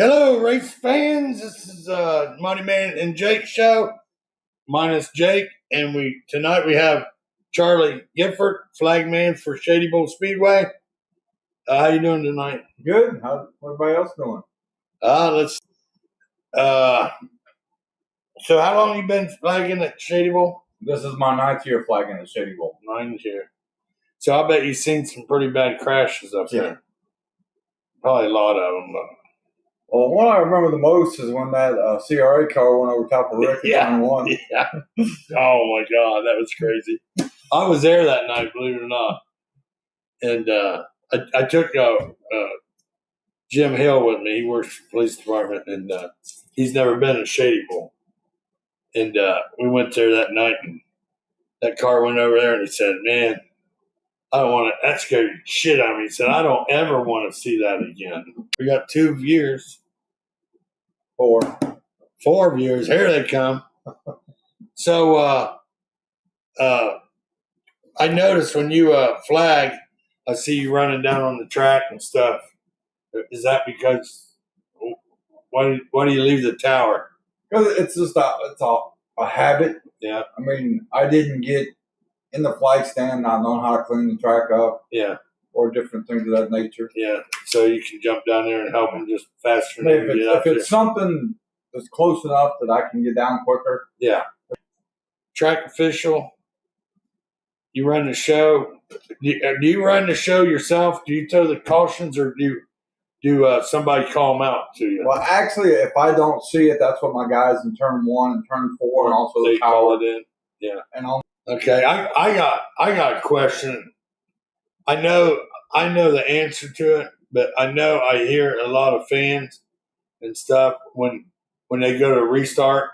Hello, race fans. This is Money Man and Jake show, minus Jake, and tonight we have Charlie Gifford, flagman for Shadybowl Speedway. How you doing tonight? Good. How's everybody else doing? Let's. So how long you been flagging at Shadybowl? This is my 9th year flagging at Shadybowl. 9 years. So I bet you've seen some pretty bad crashes up there. Probably a lot of them. Well, one I remember the most is when that CRA car went over top of Rick Yeah. and won. Yeah. Oh my God, that was crazy. I was there that night, believe it or not, and I took Jim Hill with me. He works for the police department, and he's never been in Shadybowl. And we went there that night, and that car went over there, and he said, "Man, I don't want to." That scared the shit out of me. He said, "I don't ever want to see that again." We got 2 viewers. 4 viewers. Here they come. So I noticed when you flag, I see you running down on the track and stuff. Is that because why do you leave the tower? Because it's just a habit. Yeah. I mean, I didn't get in the flag stand not knowing how to clean the track up. Yeah. Or different things of that nature. Yeah. So you can jump down there and help them just faster. If it's something that's close enough that I can get down quicker. Yeah. Track official, you run the show. Do you run the show yourself? Do you tow the cautions, or do somebody call them out to you? Well, actually, if I don't see it, that's what my guys in turn 1 and turn 4 and also they the tower. call it in. Yeah. And on. Okay, I got a question. I know the answer to it, but I know I hear a lot of fans and stuff when they go to restart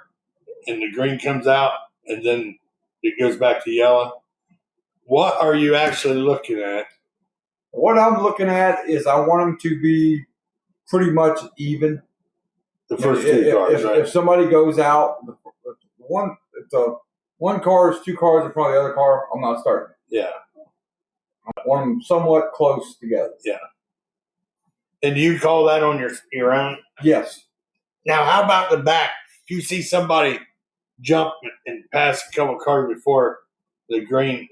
and the green comes out and then it goes back to yellow. What are you actually looking at? What I'm looking at is I want them to be pretty much even. The first 2 cars, right? If somebody goes out, one car is 2 cars in front of the other car, I'm not starting. Yeah. I want them somewhat close together. Yeah. And do you call that on your own? Yes. Now, how about the back? If you see somebody jump and pass a couple cars before the green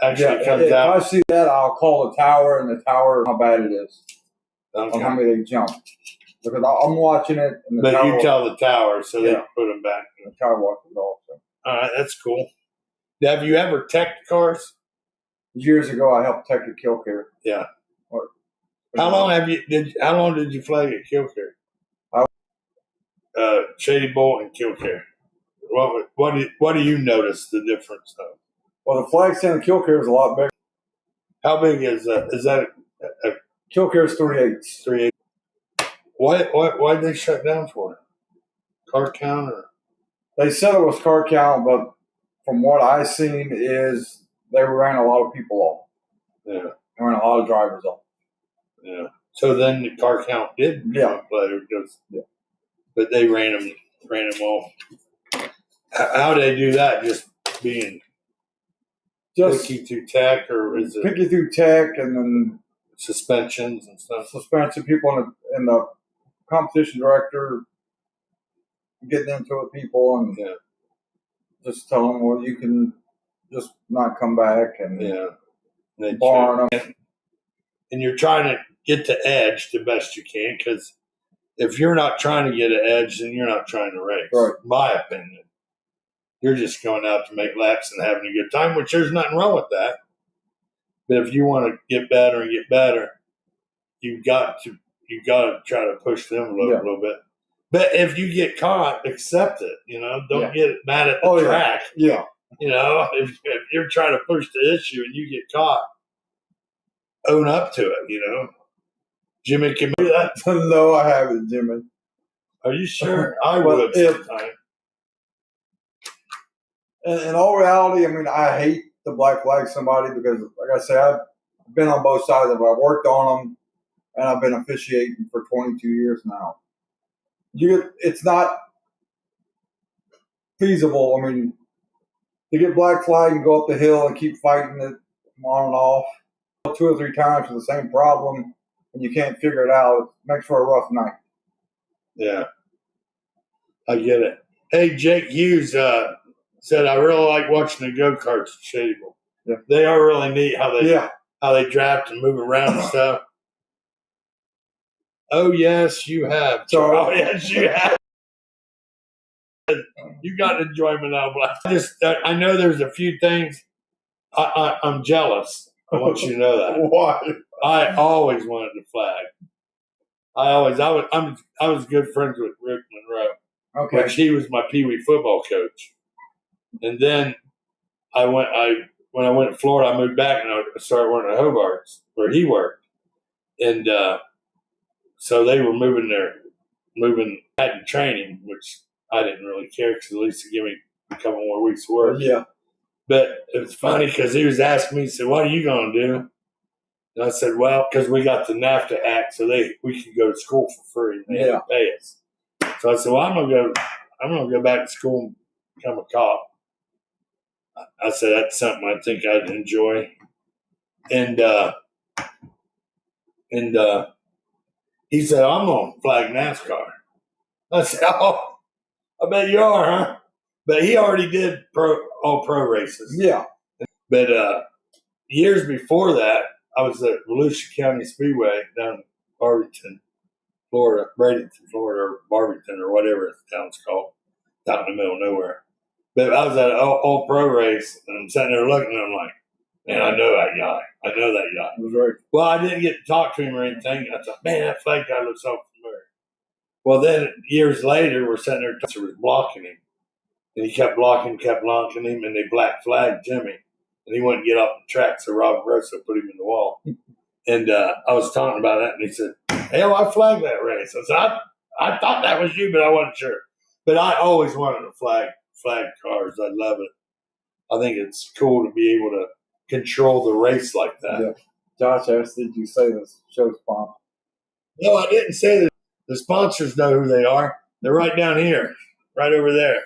actually comes out. If I see that, I'll call the tower, and the tower, how bad it is. Okay. On how many they jump. Because I'm watching it. And but you tell the tower, so they put them back. The tower watches it also. All right, that's cool. Have you ever teched cars? Years ago, I helped tech a kill care. Yeah. How long did you flag at kill care? Shadybowl and kill care. What do you notice the difference of? Well, the flag stand and kill care is a lot bigger. How big is that? Is that a kill care is 3/8. 3/8. Why did they shut down for it? Car count, or? They said it was car count, but from what I've seen is they ran a lot of people off. Yeah. They ran a lot of drivers off. Yeah. So then the car count did later, but they ran them off. How do they do that? Just being picky through tech, or is it picky through tech, and then suspensions and stuff? Suspension people and the competition director getting into it, people, and just tell them, well, you can just not come back, and they barn them. And you're trying to get the edge the best you can, because if you're not trying to get an edge, then you're not trying to race. Right. In my opinion. You're just going out to make laps and having a good time, which there's nothing wrong with that. But if you want to get better, you've got to try to push them a little bit. But if you get caught, accept it. Don't get mad at the track. Yeah. If you're trying to push the issue and you get caught, own up to it. Jimmy can do that. No, I haven't, Jimmy. Are you sure? I would sometime. In all reality, I mean, I hate to black flag somebody because, like I say, I've been on both sides of it. I've worked on them, and I've been officiating for 22 years now. It's not feasible. I mean, to get black flag and go up the hill and keep fighting it on and off 2 or 3 times for the same problem, and you can't figure it out, it makes for a rough night. Yeah, I get it. Hey, Jake Hughes said, I really like watching the go-karts at Shadybowl. Yeah. They are really neat how they draft and move around and stuff. Oh, yes, you have. So- Oh, yes, you have. You got enjoyment out of it. I know there's a few things. I'm jealous. I want you to know that. Why? I always wanted to flag. I was good friends with Rick Monroe, Okay. which he was my Pee Wee football coach. And then when I went to Florida, I moved back and I started working at Hobart's where he worked. And so they were moving had to training, which I didn't really care because at least they give me a couple more weeks of work. Yeah. But it was funny because he was asking me, he said, what are you going to do? And I said, well, because we got the NAFTA Act, so we could go to school for free and they had to pay us. So I said, well, I'm gonna go back to school and become a cop. I said that's something I think I'd enjoy. And he said, I'm gonna flag NASCAR. I said, oh, I bet you are, huh? But he already did all pro races. Yeah. But years before that, I was at Volusia County Speedway down in Barberton, Florida, Bradenton, Florida, or Barberton, or whatever the town's called, out in the middle of nowhere. But I was at an all pro race, and I'm sitting there looking, and I'm like, man, I know that guy. It was right. Well, I didn't get to talk to him or anything. I thought, man, that flag guy looks so familiar. Well, then years later, we're sitting there, was blocking him. And he kept blocking him, and they black flagged Jimmy. And he wouldn't get off the track, so Rob Grosso put him in the wall. And I was talking about that, and he said, hell, I flagged that race. I said, I thought that was you, but I wasn't sure. But I always wanted to flag cars. I love it. I think it's cool to be able to control the race like that. Yeah. Josh asked, did you say this show sponsor? No, I didn't say that. The sponsors know who they are. They're right down here, right over there.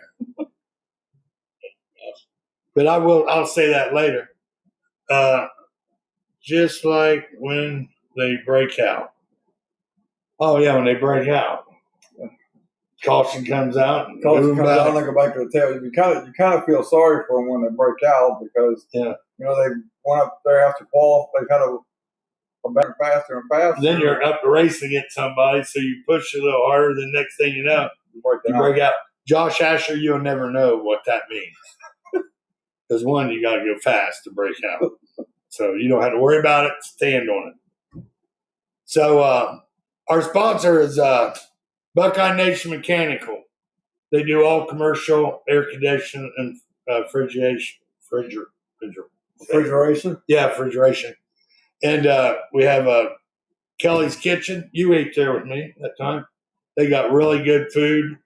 But I'll say that later. Just like when they break out. Oh yeah, when they break out. Caution comes out. And Caution comes out and they go back to the tail. You kind of feel sorry for them when they break out because they went up there after qualify. They kind of go better faster and faster. Then you're up racing against somebody, so you push a little harder. The next thing you know, you break out. Josh Asher, you'll never know what that means. Because one, you got to go fast to break out. So you don't have to worry about it. Stand on it. So our sponsor is Buckeye Nation Mechanical. They do all commercial air conditioning and refrigeration. Yeah, refrigeration. And we have Kelly's Kitchen. You ate there with me that time. They got really good food.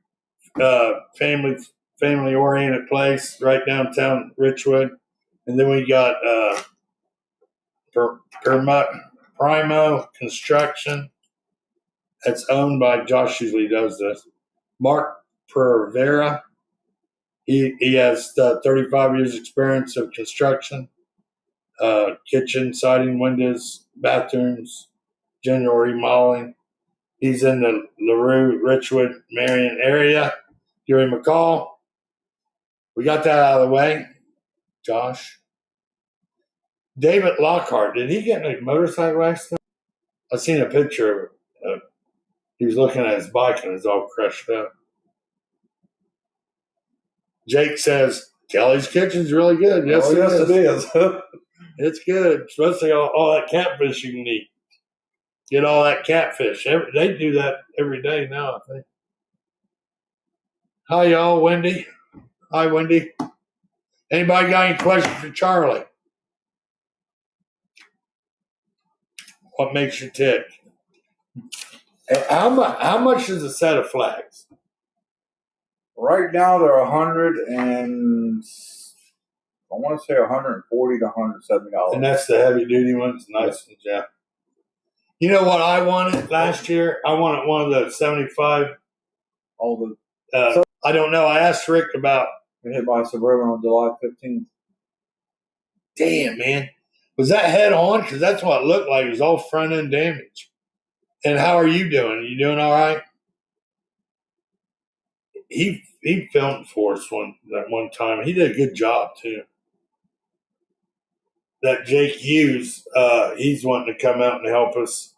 Family oriented place right downtown Richwood. And then we got Primo Construction. That's owned by Josh. Usually does this. Mark Pervera. He has 35 years experience of construction, kitchen, siding, windows, bathrooms, general remodeling. He's in the LaRue, Richwood, Marion area. Give him a call. We got that out of the way. Josh. David Lockhart. Did he get in a motorcycle accident? I seen a picture of he was looking at his bike and it's all crushed up. Jake says, Kelly's Kitchen's really good. Yes, it is. It's good. Especially all that catfish you can eat. Get all that catfish. They do that every day now, I think. Hi, y'all. Wendy. Hi, Wendy. Anybody got any questions for Charlie? What makes you tick? How much is a set of flags? Right now they're $100 and I want to say $140 to $170. And that's the heavy duty ones, nice ones, yeah. You know what I wanted last year? I wanted one of the 75. I don't know. I asked Rick about. Hit by a Suburban on July 15th. Damn, man. Was that head on? Because that's what it looked like. It was all front end damage. And how are you doing? Are you doing all right? he filmed for us one time. He did a good job too. That Jake Hughes, he's wanting to come out and help us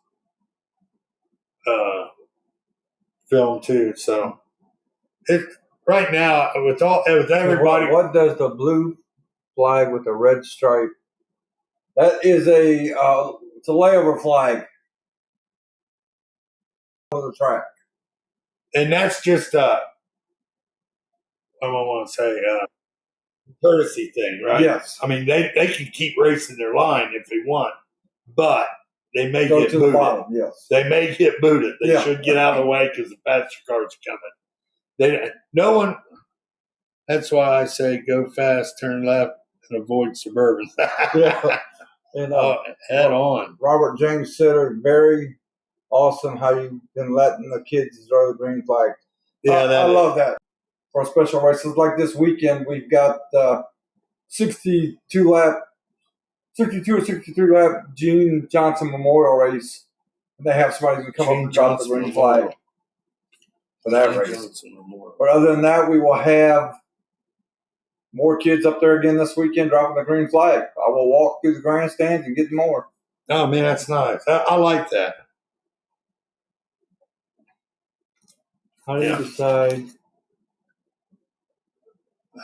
film too. So it right now with everybody. What does the blue flag with the red stripe? That is it's a layover flag on the track. And that's just I don't want to say courtesy thing, right? Yes. I mean they can keep racing their line if they want, but they may Go get to booted. the bottom, yes. They may get booted. They should get out of the way because the passenger car's coming. No one. That's why I say go fast, turn left, and avoid suburban. Yeah. And head on. Robert James Sitter, very awesome how you've been letting the kids throw the green flag. Yeah, I love that. For special races like this weekend, we've got 62 or 63 lap Gene Johnson Memorial Race. And they have somebody who come up and drop the green flag for that race. But other than that, we will have more kids up there again this weekend dropping the green flag. I will walk through the grandstands and get more. Oh, man, that's nice. I like that. How do you decide?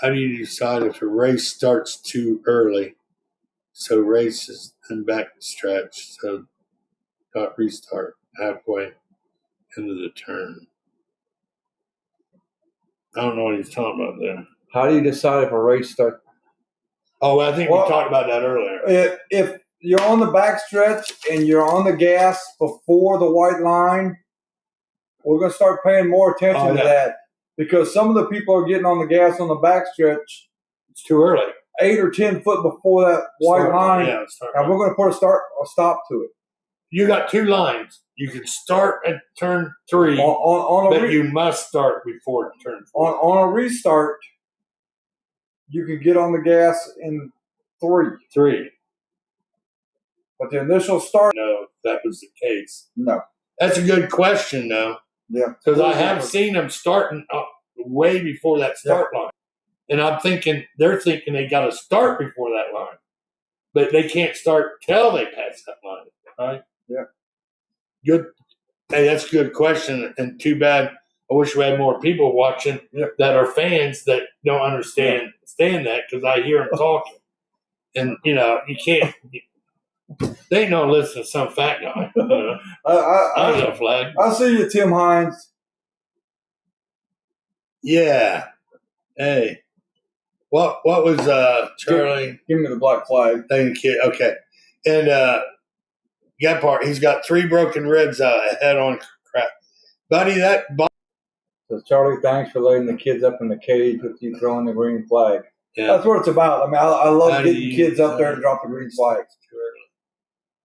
How do you decide if a race starts too early? So races and back stretch. So not restart halfway into the turn. I don't know what he's talking about there. How do you decide if a race starts? Oh, I think we talked about that earlier. If you're on the backstretch and you're on the gas before the white line, we're going to start paying more attention to that because some of the people are getting on the gas on the backstretch. It's too early. 8 or 10 foot before that white line. Yeah, and we're going to put a stop to it. You got two lines. You can start at turn 3, but you must start before turn 4. On a restart, you can get on the gas in 3. But the initial start. No, that was the case. No. That's a good question, though. Yeah. Because I have seen them starting way before that start line. And I'm thinking, they're thinking they got to start before that line. But they can't start till they pass that line, right? Yeah. Good. Hey, that's a good question. And too bad. I wish we had more people watching that are fans that don't understand that because I hear them talking. And, you can't. They ain't no listen to some fat guy. I got a flag. I see you, Tim Hines. Yeah. Hey. What was Charlie? Give me the black flag. Thank you. Okay. And Gephardt, he's got 3 broken ribs head on crap. Buddy, So Charlie, thanks for letting the kids up in the cage with you throwing the green flag. Yeah. That's what it's about. I mean, I love getting kids up there to drop the green flag.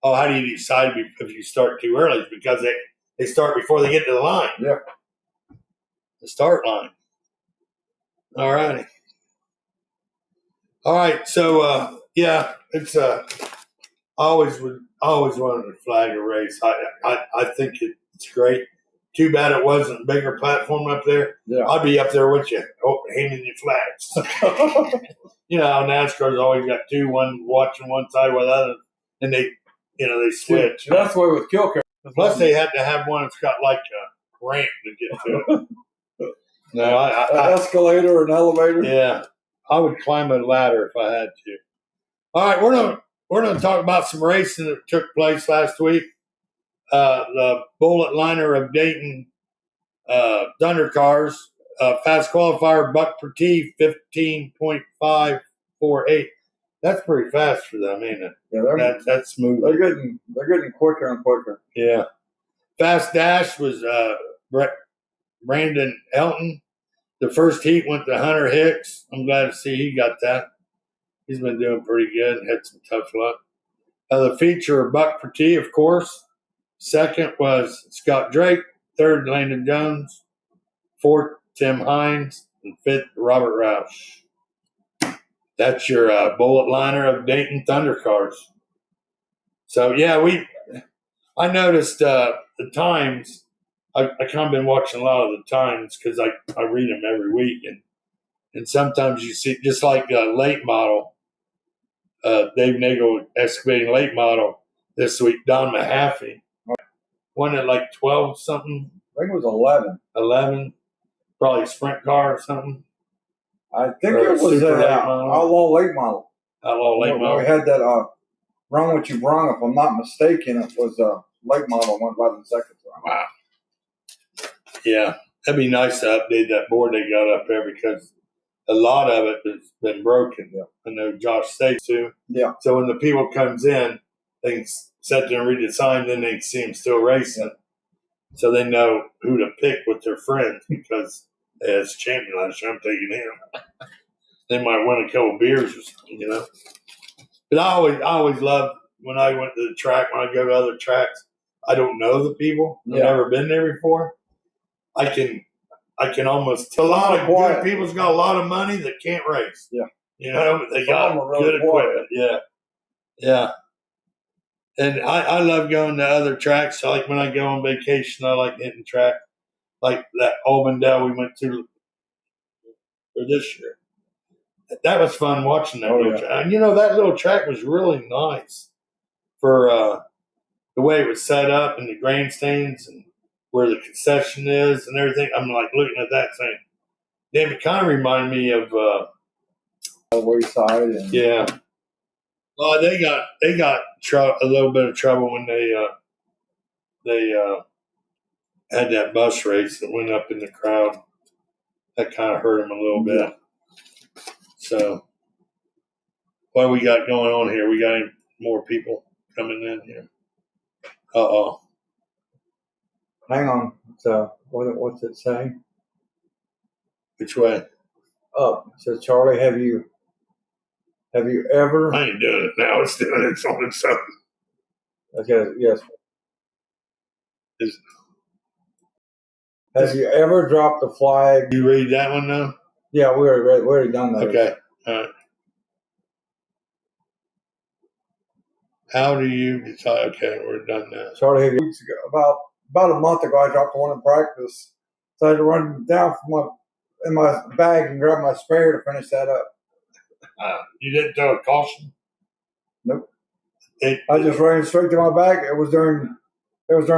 Oh, how do you decide if you start too early? It's because they start before they get to the line. Yeah. The start line. All righty. All right. So, it's I always wanted to flag a race. I think it's great. Too bad it wasn't a bigger platform up there. Yeah. I'd be up there with you, handing you flags. NASCAR's always got 2, one watching one side with the other, and they switch. That's why with kill cam. Plus, they had to have one that's got like a ramp to get to it. No, an escalator or an elevator. Yeah, I would climb a ladder if I had to. All right, we're gonna talk about some racing that took place last week. The Bullet Liner of Dayton Thunder Cars, fast qualifier Buck per T 15.548. That's pretty fast for them, ain't it? Yeah, that's smooth. They're getting quicker and quicker. Yeah. Fast dash was Brandon Elton. The first heat went to Hunter Hicks. I'm glad to see he got that. He's been doing pretty good and had some tough luck. The feature, Buck per T, of course. Second was Scott Drake. Third, Landon Jones. Fourth, Tim Hines. And fifth, Robert Roush. That's your Bullet Liner of Dayton Thunder Cars. So, I noticed the times I kind of been watching a lot of the times because I read them every week, and sometimes you see just like a late model, Dave Nagel excavating late model this week. Don Mahaffey won at like 12 something. I think it was 11. 11, probably a sprint car or something. I think it was an outlaw late model. Outlaw late model. We had that run what you brung. If I'm not mistaken, it was a late model, went 11 seconds. Wow. Yeah, that'd be nice to update that board they got up there because a lot of it has been broken. Yeah. I know Josh says too. Yeah. So when the people comes in, they can sit there and read the sign, then they can see them still racing. So they know who to pick with their friends because as champion last year, I'm taking him. They might win a couple beers or something, you know. But I always love when I went to the track, when I go to other tracks, I don't know the people. I've never been there before. I can almost tell a lot of good people's got a lot of money that can't race. Yeah. You know, but they got good equipment. Yeah. Yeah. And I love going to other tracks. So like when I go on vacation, I like hitting track. Like that Albandale we went to for this year. That was fun watching that little track. And, you know, that little track was really nice for the way it was set up and the grandstands and where the concession is and everything. I'm like looking at that saying, damn, it kind of reminded me of Wayside. And yeah. Well, they got a little bit of trouble when they had that bus race that went up in the crowd. That kind of hurt them a little bit. So, what we got going on here? We got any more people coming in here? Uh-oh. Hang on. So, what's it saying? Which way? Up. So, Charlie, have you ever? I ain't doing it now. It's doing it on its own. Okay. Yes. Have you ever dropped a flag? You read that one now? Yeah, we already done that. Okay. All right. How do you decide? Okay, we're done now. Charlie, have you, weeks ago, about a month ago, I dropped one in practice. So I had to run down in my bag and grab my sprayer to finish that up. You didn't throw a caution? Nope. I just ran straight to my bag. It was during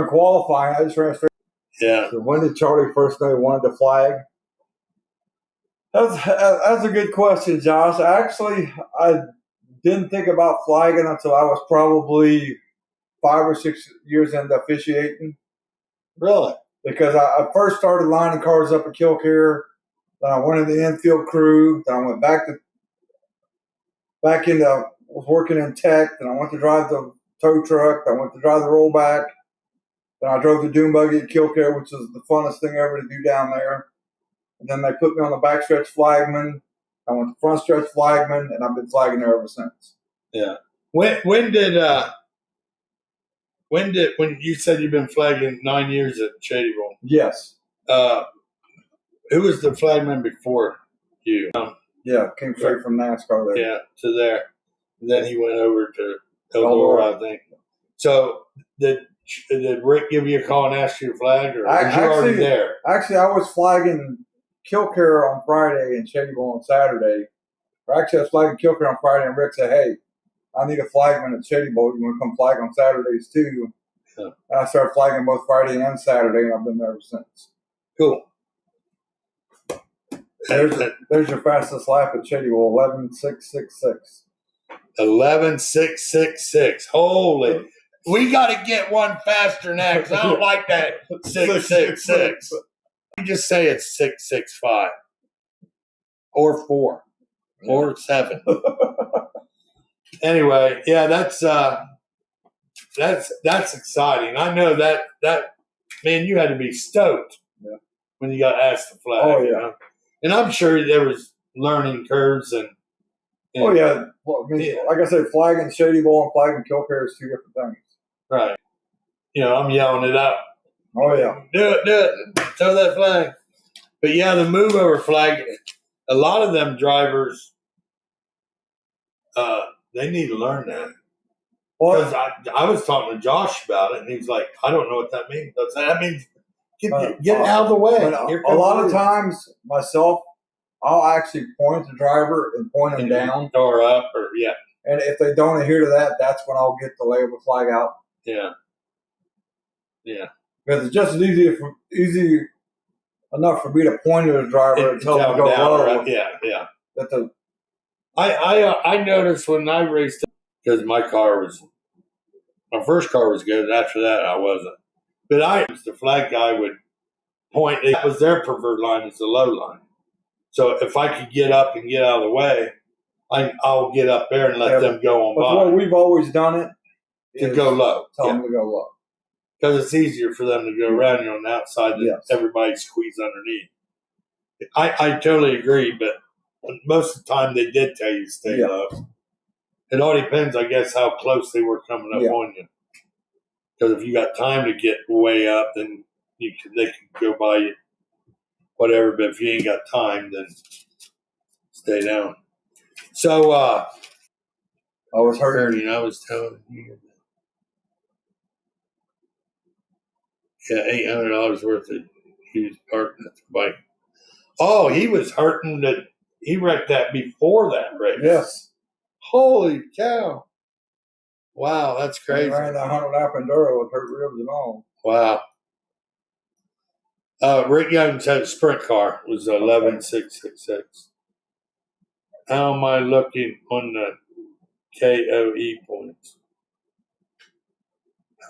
qualifying. I just ran straight. Yeah. So when did Charlie first know he wanted to flag? That's a good question, Josh. Actually, I didn't think about flagging until I was probably 5 or 6 years into officiating. Really? Because I first started lining cars up at Kilcare. Then I went in the infield crew. Then I went back was working in tech. Then I went to drive the tow truck. Then I went to drive the rollback. Then I drove the dune buggy at Kilcare, which is the funnest thing ever to do down there. And then they put me on the backstretch flagman. I went to front stretch flagman, and I've been flagging there ever since. Yeah. When you said you've been flagging 9 years at Shadybowl? Yes. Who was the flagman before you? Yeah, came straight from NASCAR there. Yeah, to there. And then he went over to Eldora, I think. So did Rick give you a call and ask you to flag, or was you already there? Actually, I was flagging Kilcare on Friday and Shadybowl on Saturday. Or actually, I was flagging Kilcare on Friday, and Rick said, "Hey, I need a flagman at Shadybowl. You want to come flag on Saturdays too?" Yeah. And I started flagging both Friday and Saturday, and I've been there ever since. Cool. There's your fastest lap at Shadybowl, 11.666. 11.666. Holy. We got to get one faster than that because I don't like that 666. You just say it's 665 or 4 or 7. Anyway, yeah, that's exciting. I know that man, you had to be stoked when you got asked to flag. Oh yeah, you know? And I'm sure there was learning curves and oh yeah. Well, I mean, like I said, flagging Shadybowl and flagging Kilcare is 2 different things. Right. You know, I'm yelling it out. Oh yeah, do it, throw that flag. But yeah, the move over flag. A lot of them drivers, they need to learn that. Because I was talking to Josh about it, and he was like, "I don't know what that means." That means Get out of the way. A lot of times, myself, I'll actually point at the driver and point them down. Or up, or yeah. And if they don't adhere to that, that's when I'll get the label flag out. Yeah. Yeah. Because it's just easy enough for me to point at a driver and tell them to go low. Right? Yeah. I noticed when I raced, because my first car was good, and after that I wasn't. But the flag guy would point. That was their preferred line, is the low line. So if I could get up and get out of the way, I'll get up there and let them go on by. The way we've always done it to go low. Tell them to go low. Because it's easier for them to go around you on the outside than everybody squeeze underneath. I totally agree, but most of the time they did tell you to stay low. It all depends, I guess, how close they were coming up on you. Because if you got time to get way up, then they can go by you, whatever. But if you ain't got time, then stay down. So I was hurting. I was telling you. Yeah, $800 worth of used parking at the bike. Oh, he was hurting that he wrecked that before that race. Yes. Holy cow. Wow, that's crazy. He ran that 100-lap enduro with hurt ribs and all. Wow. Rick Young's had a sprint car. It was 11666. How am I looking on the KOE points?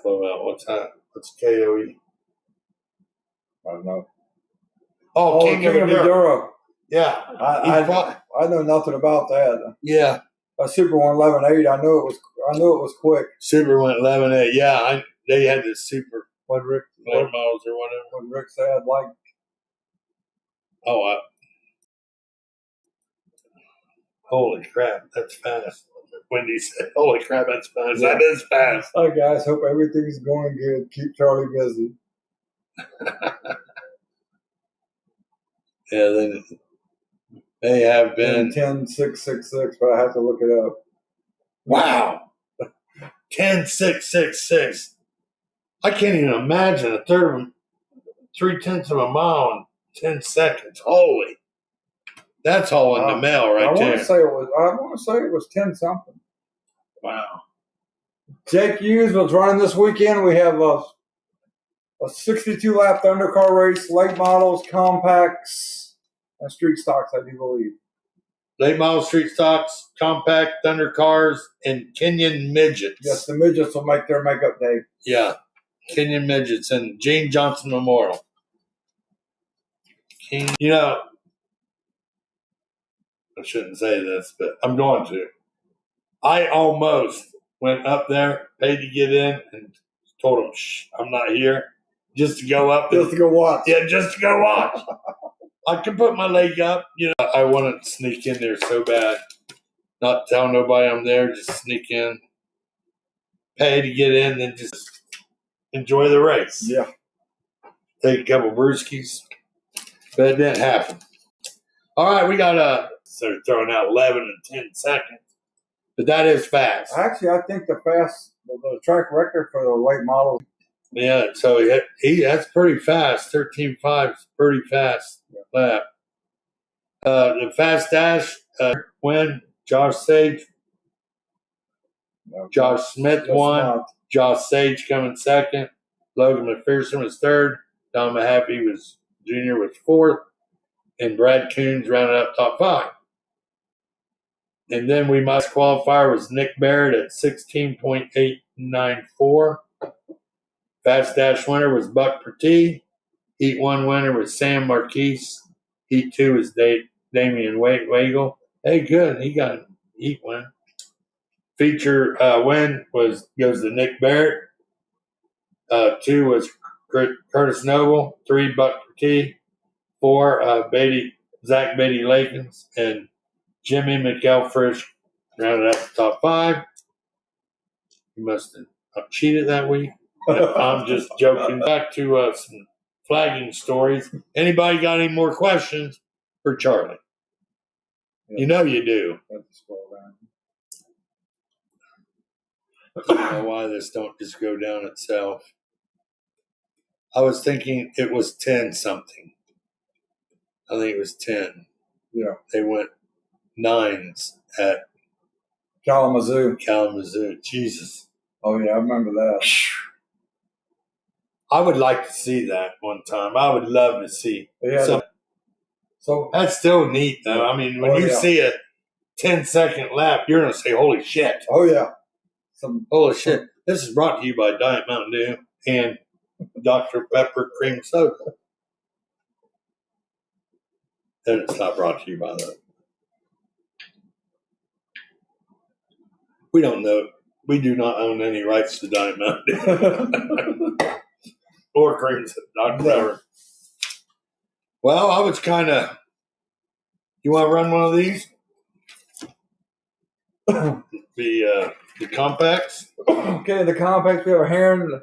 LOL, what's that? What's KOE? I don't know. Oh, King of Enduro. Yeah. I know nothing about that. Yeah. A Super 111.8. I knew it was quick. Super 111.8. Yeah, they had the Super what Rick models or whatever. What Rick said, like. Oh, holy crap, that's fast. Wendy said, "Holy crap, that's fast." Yeah. That is fast. Hi guys, hope everything's going good. Keep Charlie busy. Yeah, then they have been 10.666, but I have to look it up. Wow, 10.666. I can't even imagine a third of 0.3 of a mile in 10 seconds. Holy, that's all in the mail right there. I want to say it was 10 something. Wow. Jake Hughes was running this weekend. We have a 62-lap undercar race, late models, compacts, and street stocks, I do believe. Late model, street stocks, compact, undercars, and Kenyan midgets. Yes, the midgets will make their makeup day. Yeah, Kenyan midgets and Gene Johnson Memorial. You know, I shouldn't say this, but I'm going to. I almost went up there, paid to get in, and told them, "Shh, I'm not here." Just to go up. Just to go watch. Yeah, just to go watch. I could put my leg up. You know, I wanted to sneak in there so bad. Not tell nobody I'm there, just sneak in. Pay to get in, then just enjoy the race. Yeah. Take a couple brewskis. But it didn't happen. All right, we got so throwing out 11 and 10 seconds. But that is fast. Actually, I think the track record for the late models. Yeah, so that's pretty fast. 13.5 is pretty fast lap. The fast dash win. Josh Sage. Josh Smith won. Josh Sage coming second. Logan McPherson was third. Don Mahaffey was junior was fourth. And Brad Coons rounded up top 5. And then my qualifier was Nick Barrett at 16.894. Fast dash winner was Buck Pertee. Heat 1 winner was Sam Marquise. Heat 2 was Damian Wagle. Hey, good. He got a heat win. Feature win goes to Nick Barrett. 2 was Curtis Noble. 3, Buck Pertee. 4, Zach Beatty-Lakins. And Jimmy McElfresh rounded out the top 5. He must have cheated that week. I'm just joking. Back to some flagging stories. Anybody got any more questions for Charlie? You know you do. I don't know why this don't just go down itself. I was thinking it was 10 something. I think it was 10. Yeah. They went 9s at Kalamazoo. Jesus. Oh, yeah, I remember that. I would like to see that one time. I would love to see. Yeah. So that's still neat, though. I mean, when you see a 10-second lap, you're going to say, holy shit. Oh, yeah. Holy shit. This is brought to you by Diet Mountain Dew and Dr. Pepper Cream Soda. And it's not brought to you by that. We don't know. We do not own any rights to Diet Mountain Dew. Or Cream Soda, Dr. Pepper. Well, I was kind of. You want to run one of these? The compacts? Okay, the compacts. We have a Heron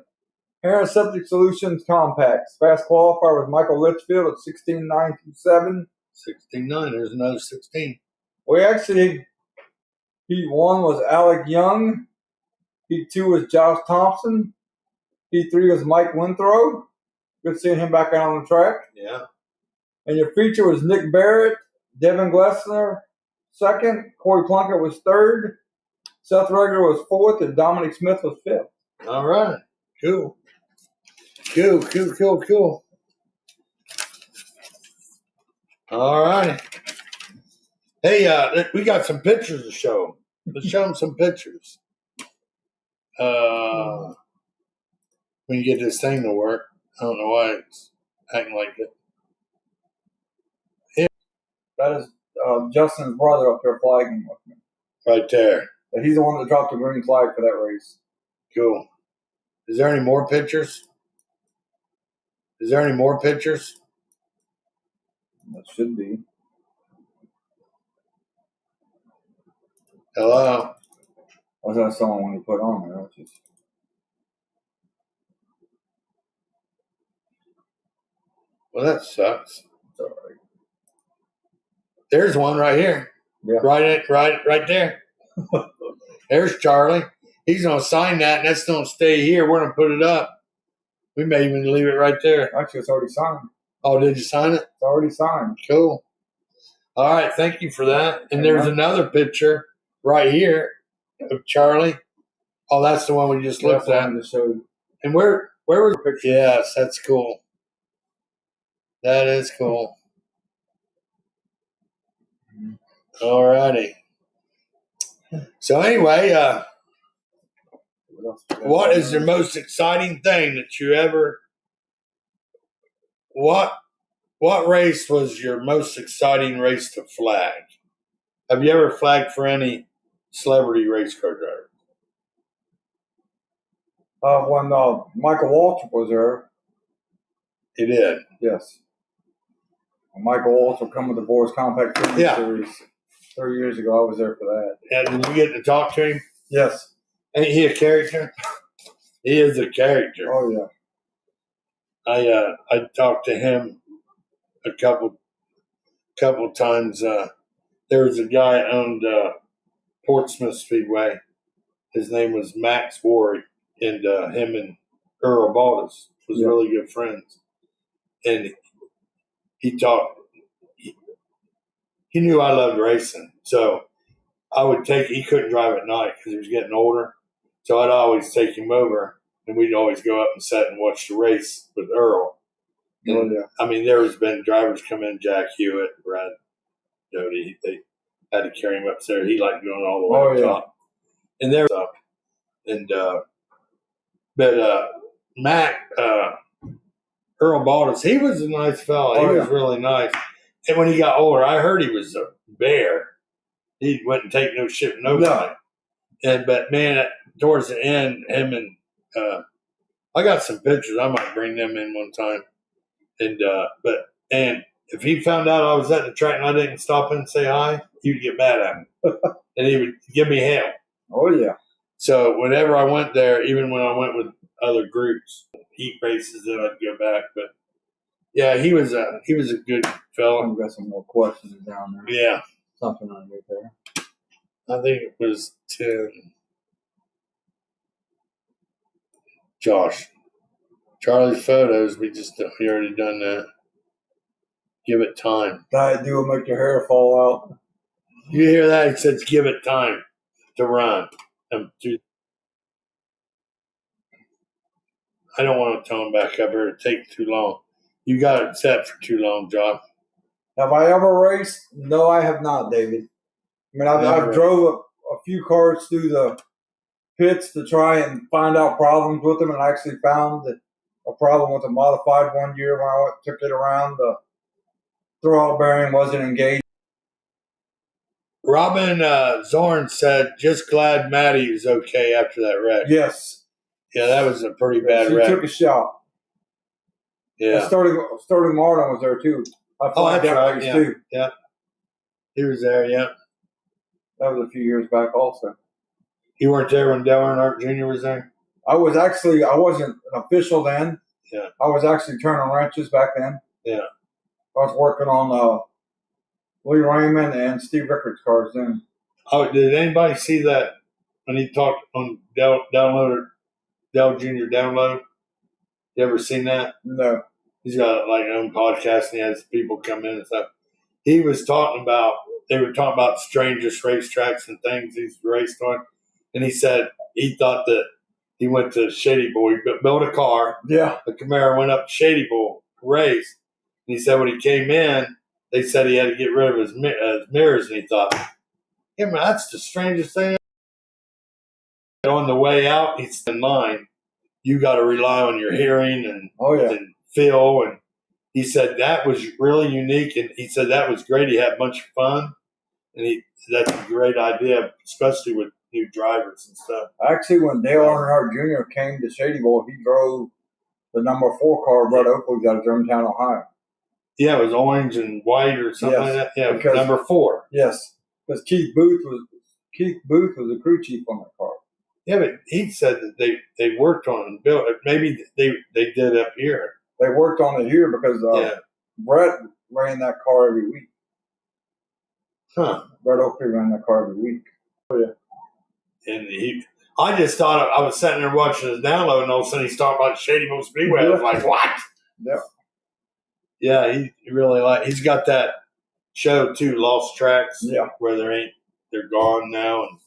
Septic Solutions compacts. Fast qualifier with Michael Litchfield at 16.927. 16.9. There's another 16. We actually, Heat 1 was Alec Young. Heat 2 was Josh Thompson. Heat 3 was Mike Winthrow. Good seeing him back out on the track. Yeah. And your feature was Nick Barrett, Devin Glessner, second. Corey Plunkett was third. Seth Rager was fourth, and Dominic Smith was fifth. All right. Cool. All right. Hey, we got some pictures to show them. Let's show them some pictures. When you get this thing to work, I don't know why it's acting like it. Here. That is Justin's brother up there flagging with me. Right there. He's the one that dropped the green flag for that race. Cool. Is there any more pictures? That should be. Hello? Was that someone when he put on there? Well, that sucks. It's all right. There's one right here. Yeah. Right there. There's Charlie. He's going to sign that, and that's going to stay here. We're going to put it up. We may even leave it right there. Actually, it's already signed. Oh, did you sign it? It's already signed. Cool. All right, thank you for that. And there's another picture right here of Charlie. Oh, that's the one we just looked at. And where was the picture? Yes, that's cool. That is cool. All righty. So anyway, what is the most exciting thing that you ever? What race was your most exciting race to flag? Have you ever flagged for any celebrity race car driver? When Michael Waltrip was there. He did. Yes. When Michael Waltrip come with the Boris Compact Series 3 years ago. I was there for that. And did you get to talk to him? Yes. Ain't he a character? He is a character. Oh yeah. I talked to him a couple times. There was a guy owned Portsmouth Speedway. His name was Max Ward, and him and Earl Baldus was really good friends. And he talked. He knew I loved racing, so I would take. He couldn't drive at night because he was getting older, so I'd always take him over, and we'd always go up and sit and watch the race with Earl. And, I mean, there's been drivers come in, Jack Hewitt, Brad Doty. They had to carry him upstairs. He liked going all the way up top. And there was but Mac Earl Baldus, he was a nice fellow. He was really nice. And when he got older, I heard he was a bear. He wouldn't take no shit from nobody. But man, towards the end, him and I got some pictures. I might bring them in one time. And if he found out I was at the track and I didn't stop in and say hi, he would get mad at me. And he would give me hell. Oh yeah. So whenever I went there, even when I went with other groups, heat races, then I'd go back. But yeah, he was a good fellow. I've got some more questions down there. Yeah. Something under there. I think it was 10. Josh. Charlie's photos, we already done that. Give it time. Diet do will make your hair fall out. You hear that? He says, give it time to run. I don't want to tone back up here. It takes too long. You got it set for too long, John. Have I ever raced? No, I have not, David. I mean, I've drove a few cars through the pits to try and find out problems with them, and I actually found a problem with a modified one year when I took it around. The throwout bearing wasn't engaged. Robin Zorn said, just glad Maddie was okay after that wreck. Yes. Yeah, that was a pretty bad wreck. She took a shot. Yeah. Starting Marlin was there too. That's right. Yeah. Too. Yeah. He was there, yeah. That was a few years back also. You weren't there when Dale Earnhardt Jr. was there? I wasn't an official then. Yeah. I was actually turning wrenches back then. Yeah. I was working on Lee Raymond and Steve Rickards cars then. Oh, did anybody see that when he talked on Dale Jr. Download? You ever seen that? No. He's got like an own podcast and he has people come in and stuff. They were talking about the strangest racetracks and things he's raced on. And he said he thought that he went to Shadybowl. He built a car. Yeah. The Camaro went up to Shadybowl to race. And he said when he came in, they said he had to get rid of his mirrors. And he thought, yeah, man, that's the strangest thing. On the way out, he's in line. You got to rely on your hearing and feel. And he said that was really unique. And he said that was great. He had a bunch of fun. And that's a great idea, especially with new drivers and stuff. Actually, when Dale Earnhardt Jr. came to Shadybowl, he drove the number 4 car, Brett Oakley's out of Germantown, Ohio. Yeah, it was orange and white or something like that. Yeah, because, number 4. Yes, because Keith Booth was the crew chief on that car. Yeah, but he said that they worked on it and built it. Maybe they did up here. They worked on it here because Brett ran that car every week. Huh. Brett Oakley ran that car every week. Oh, yeah. And I just thought I was sitting there watching his download, and all of a sudden he's talking about Shadybowl Speedway. I was like, what? Yeah. Yeah, he really he's got that show too, Lost Tracks. Yeah. Where they're gone now, and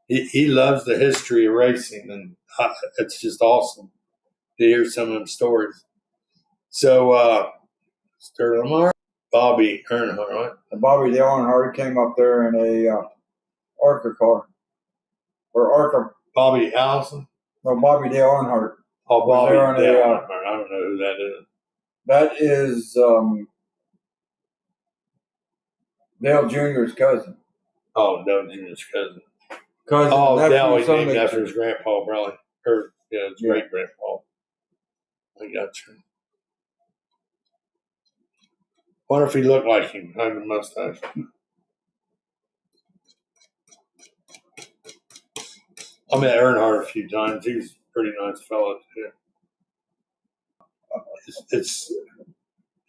he loves the history of racing, and it's just awesome to hear some of them stories. So, Bobby Earnhardt, right? Bobby Dale Earnhardt came up there in a ARCA car. Or ARCA. Bobby Allison? No, Bobby Dale Earnhardt. Oh, Bobby Dale Earnhardt. I don't know who that is. That is Dale Jr.'s cousin. Oh, Dale Jr.'s cousin. Dale, he named after his grandpa, probably. Or, his great-grandpa. I got you. Wonder if he looked like him. I have a mustache. I met Earnhardt a few times. He was a pretty nice fellow, too.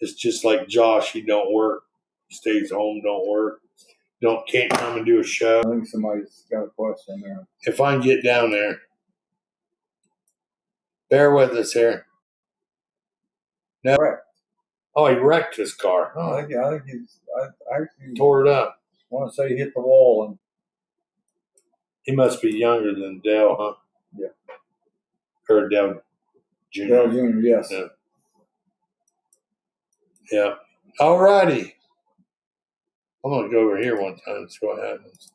It's just like Josh. He don't work. He stays home, don't work. Can't come and do a show. I think somebody's got a question there. If I can get down there. Bear with us here. No. Correct. Oh, he wrecked his car. Oh, I think I actually tore it up. I want to say he hit the wall. And he must be younger than Dale, huh? Yeah. Or Dale Jr. Dale Jr., yes. Yeah. All righty. I'm going to go over here one time and see what happens.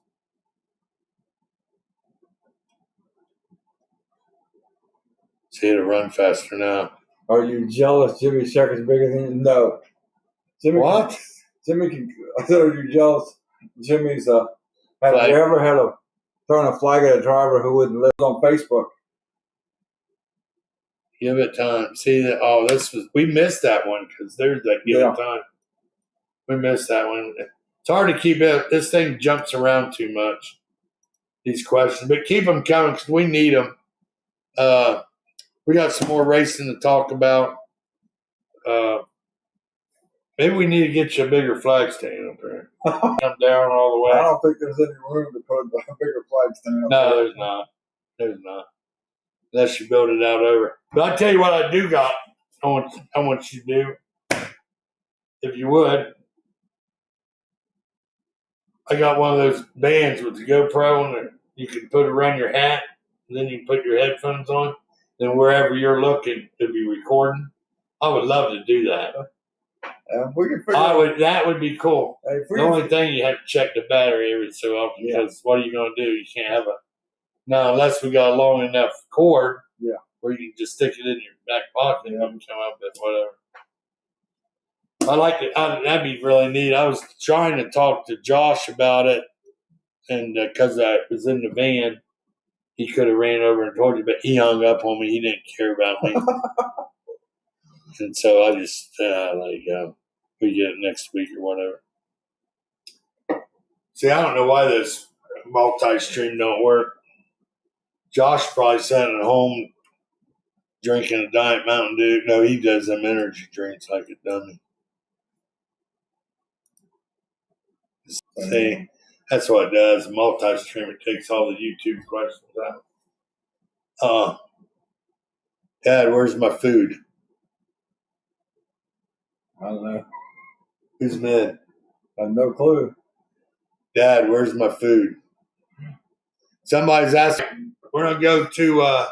See it to run faster now. Are you jealous Jimmy Checker's bigger than you? No. What? I said, are you jealous Jimmy's have you ever thrown a flag at a driver who wouldn't live on Facebook? Give it time. See that? We missed that one because there's that give it time. We missed that one. It's hard to keep it. This thing jumps around too much. These questions, but keep them coming because we need them. We got some more racing to talk about. Maybe we need to get you a bigger flag stand up there. Come down all the way. I don't think there's any room to put a bigger flag stand up there. No, there's not. There's not. unless you build it out over. But I tell you what, I do got. I want you to do, if you would. I got one of those bands with the GoPro, and you can put it around your hat, and then you can put your headphones on. Then wherever you're looking, it'll be recording. I would love to do that. We can figure That would be cool. Hey, the only thing you have to check the battery every so often because what are you going to do? You can't have unless we got a long enough cord where you can just stick it in your back pocket and come up with whatever. I like it. That'd be really neat. I was trying to talk to Josh about it, and because I was in the van, he could have ran over and told you, but he hung up on me. He didn't care about me. And so I just, we get it next week or whatever. See, I don't know why this multi-stream don't work. Josh probably sat at home drinking a Diet Mountain Dew. No, he does them energy drinks like a dummy. See, that's what it does. Multi-stream, it takes all the YouTube questions out. Dad, where's my food? I don't know. Who's mad? I have no clue. Dad, where's my food? Somebody's asking. We're going to go to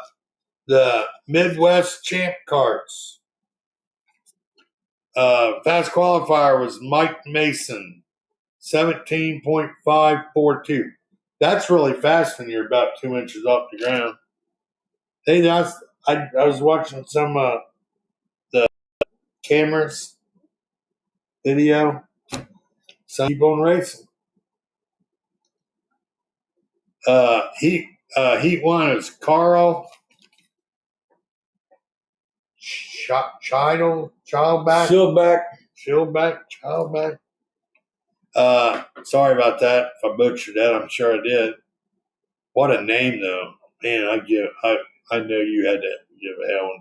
the Midwest Champ Carts. Fast qualifier was Mike Mason, 17.542. That's really fast when you're about 2 inches off the ground. Hey, I was watching some the cameras video. Some people in racing. Heat one is Carl Childback. Sorry about that. If I butchered that, I'm sure I did. What a name, though. Man, I know you had to give a hell one.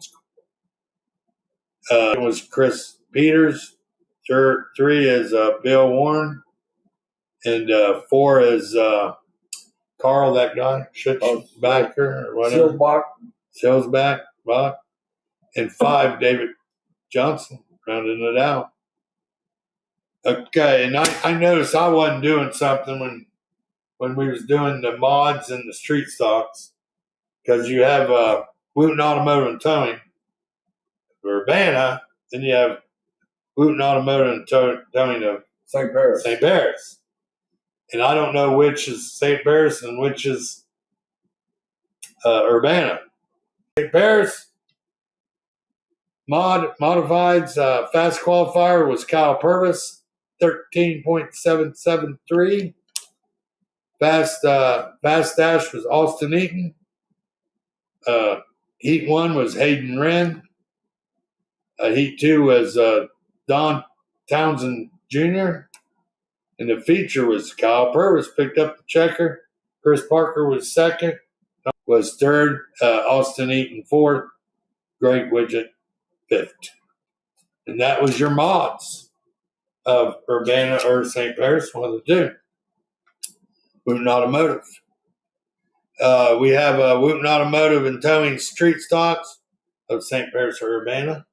It was Chris Peters. 3 is Bill Warren. And 4 is Carl, that guy. Backer or whatever. Silsback. And 5, David Johnson, rounding it out. Okay, and I noticed I wasn't doing something when we was doing the mods and the street stocks, because you have Wooten Automotive and Towing, Urbana, then you have Wooten Automotive and Towing of St. Paris. And I don't know which is St. Paris and which is Urbana. St. Paris modifieds fast qualifier was Kyle Purvis. 13.773. Fast dash was Austin Eaton. Heat 1 was Hayden Wren. Heat 2 was Don Townsend Jr. And the feature was Kyle Purvis picked up the checker. Chris Parker was second. Was third. Austin Eaton fourth. Greg Widget fifth. And that was your mods of Urbana or St. Paris, one of the two. Wooten Automotive. We have Wooten Automotive and Towing Street Stocks of St. Paris or Urbana.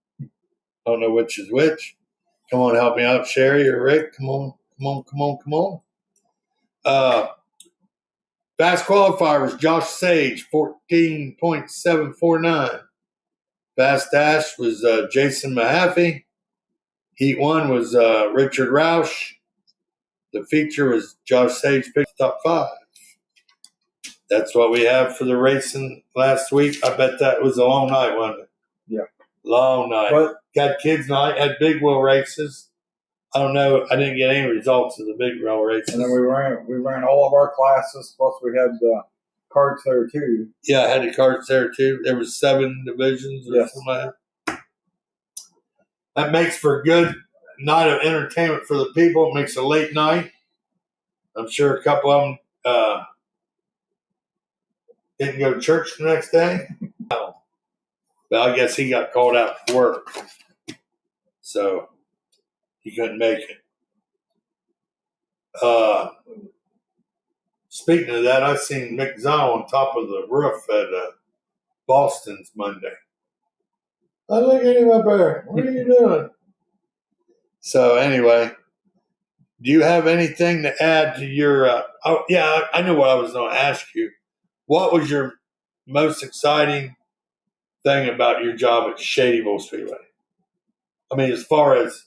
Don't know which is which. Come on, help me out, Sherry or Rick. Come on. Fast qualifier was Josh Sage, 14.749. Fast dash was Jason Mahaffey. Heat 1 was Richard Roush. The feature was Josh Sage picked top 5. That's what we have for the racing last week. I bet that was a long night, wasn't it? Yeah. Long night. But, got kids' night, had big wheel races. I don't know. I didn't get any results of the big wheel races. And then we ran all of our classes, plus we had carts there too. Yeah, I had the carts there too. There was 7 divisions or something like that. That makes for a good night of entertainment for the people. It makes a late night. I'm sure a couple of them didn't go to church the next day. Well, I guess he got called out to work, so he couldn't make it. Speaking of that, I seen Mick Zow on top of the roof at Boston's Monday. I look at him up there. What are you doing? So anyway, do you have anything to add to your? Oh yeah, I know what I was going to ask you. What was your most exciting thing about your job at Shadybowl Speedway? I mean, as far as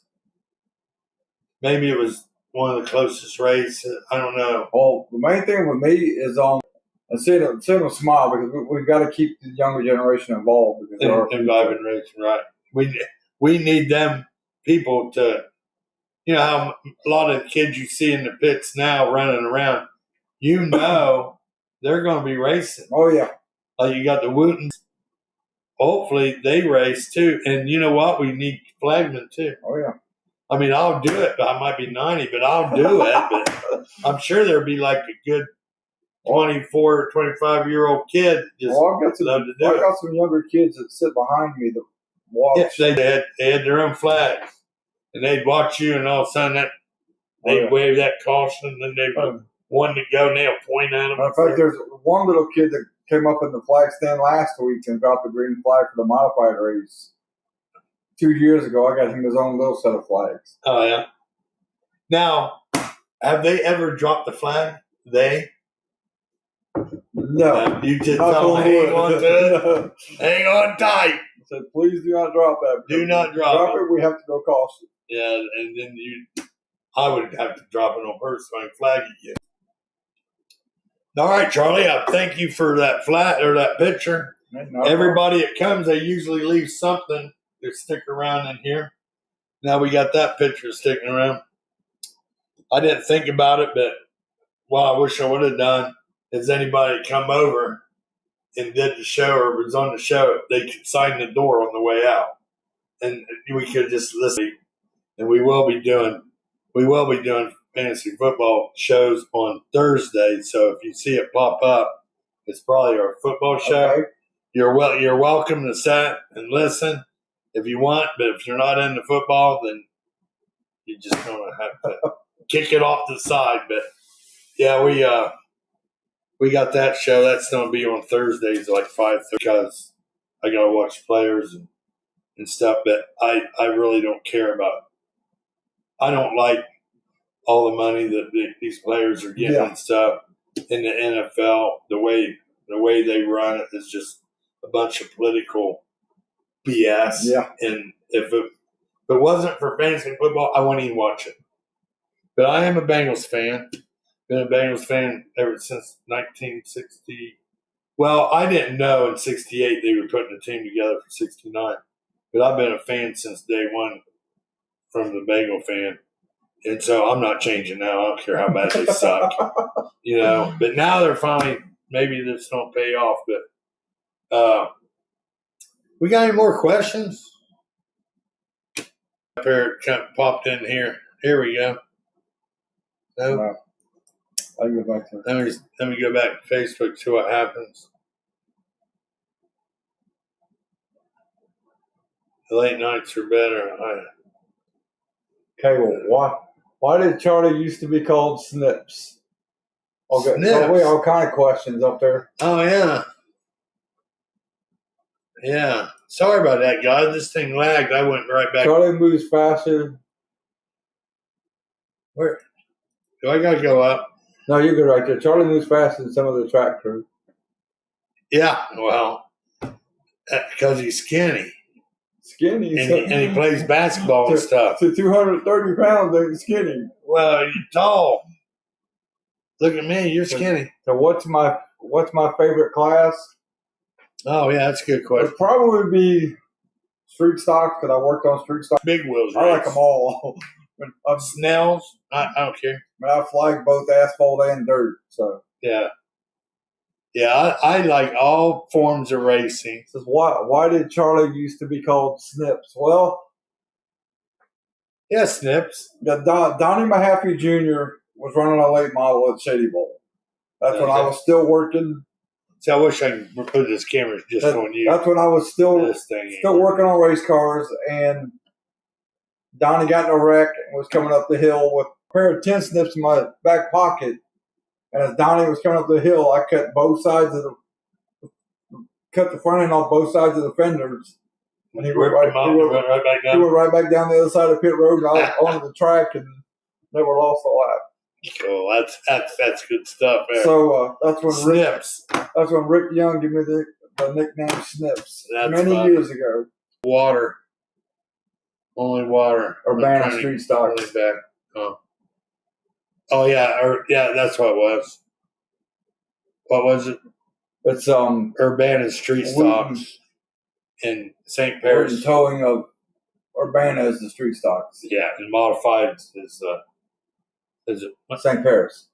maybe it was one of the closest races. I don't know. Well, the main thing with me is and seeing them smile because we've got to keep the younger generation involved because Involved in racing, right? We need them people to, you know, how a lot of the kids you see in the pits now running around, you know, they're going to be racing. Oh yeah, like you got the Wootons. Hopefully they race too, and you know what? We need flagmen too. Oh yeah. I mean, I'll do it, but I might be 90, but I'll do it. But I'm sure there'll be like a good 24, 25-year-old kid just I've got some younger kids that sit behind me that watch. Yeah, they had their own flags, and they'd watch you, and all of a sudden they'd wave that caution, and then they'd want to go, and they'll point at them. In fact, there's one little kid that came up in the flag stand last week and dropped the green flag for the modified race. 2 years ago, I got him his own little set of flags. Oh, yeah. Now, have they ever dropped the flag? They? No. You just tell them, hang on to it. Hang on tight. I said, please do not drop that. Do not drop it. We have to go caution. Yeah, and then I would have to drop it on first so I can flag it again. All right, Charlie, I thank you for that flat or that picture. No Everybody that comes, they usually leave something to stick around in here. Now we got that picture sticking around. I didn't think about it, but what I wish I would have done is anybody come over and did the show or was on the show, they could sign the door on the way out. And we could just listen. And we will be doing fantasy football shows on Thursday. So if you see it pop up, it's probably our football show. Okay. You're welcome to sit and listen if you want, but if you're not into football, then you're just gonna have to kick it off the side. But yeah, we got that show. That's gonna be on Thursdays like 5:30 because I gotta watch players and stuff. But I really don't care about. I don't like all the money that these players are getting and stuff in the NFL. The way they run it is just a bunch of political BS. Yeah. And if it wasn't for fantasy football, I wouldn't even watch it. But I am a Bengals fan. Been a Bengals fan ever since 1960. Well, I didn't know in 68 they were putting a team together for 69. But I've been a fan since day one from the Bengal fan. And so I'm not changing now. I don't care how bad they suck. You know, but now they're finally, maybe this don't pay off, but we got any more questions? Up here, kind of popped in here. Here we go. No? I can go back to it. Let me go back to Facebook, see what happens. The late nights are better. Okay, well, why did Charlie used to be called Snips? Okay, Snips? So we have all kind of questions up there. Oh, yeah. Yeah. Sorry about that, guys. This thing lagged. I went right back. Charlie moves faster. Where? Do I got to go up? No, you're good right there. Charlie moves faster than some of the track crew. Yeah, well, because he's skinny. Skinny. And he plays basketball and stuff. To 230 pounds, they're skinny. Well, you're tall. Look at me. You're skinny. So what's my favorite class? Oh, yeah, that's a good question. It'd probably be street stocks because I worked on street stocks. Big wheels, I like them all. Snells, I don't care. I flag both asphalt and dirt. So yeah, I like all forms of racing. Says why did Charlie used to be called Snips? Well, yeah, Snips. Donnie Mahaffey Jr. was running a late model at Shadybowl. That's when I was still working. See, I wish I could put this camera just on you. That's when I was still working on race cars, and Donnie got in a wreck and was coming up the hill with a pair of 10 snips in my back pocket. And as Donnie was coming up the hill, I cut both sides of cut the front end off both sides of the fenders. And he went Ripped them up and went right back He down. went right back down the other side of the pit road and out onto the track, and never lost a lap. Cool. That's good stuff. Man. So that's when Snips. That's when Rick Young gave me the nickname Snips many years ago. Water. Only water. Urbana Street Stock. Back. Oh yeah, that's what it was. What was it? It's Urbana Street Stocks in St. Paris. Towing of Urbana is the street stocks. Yeah, and modified is it St. Paris.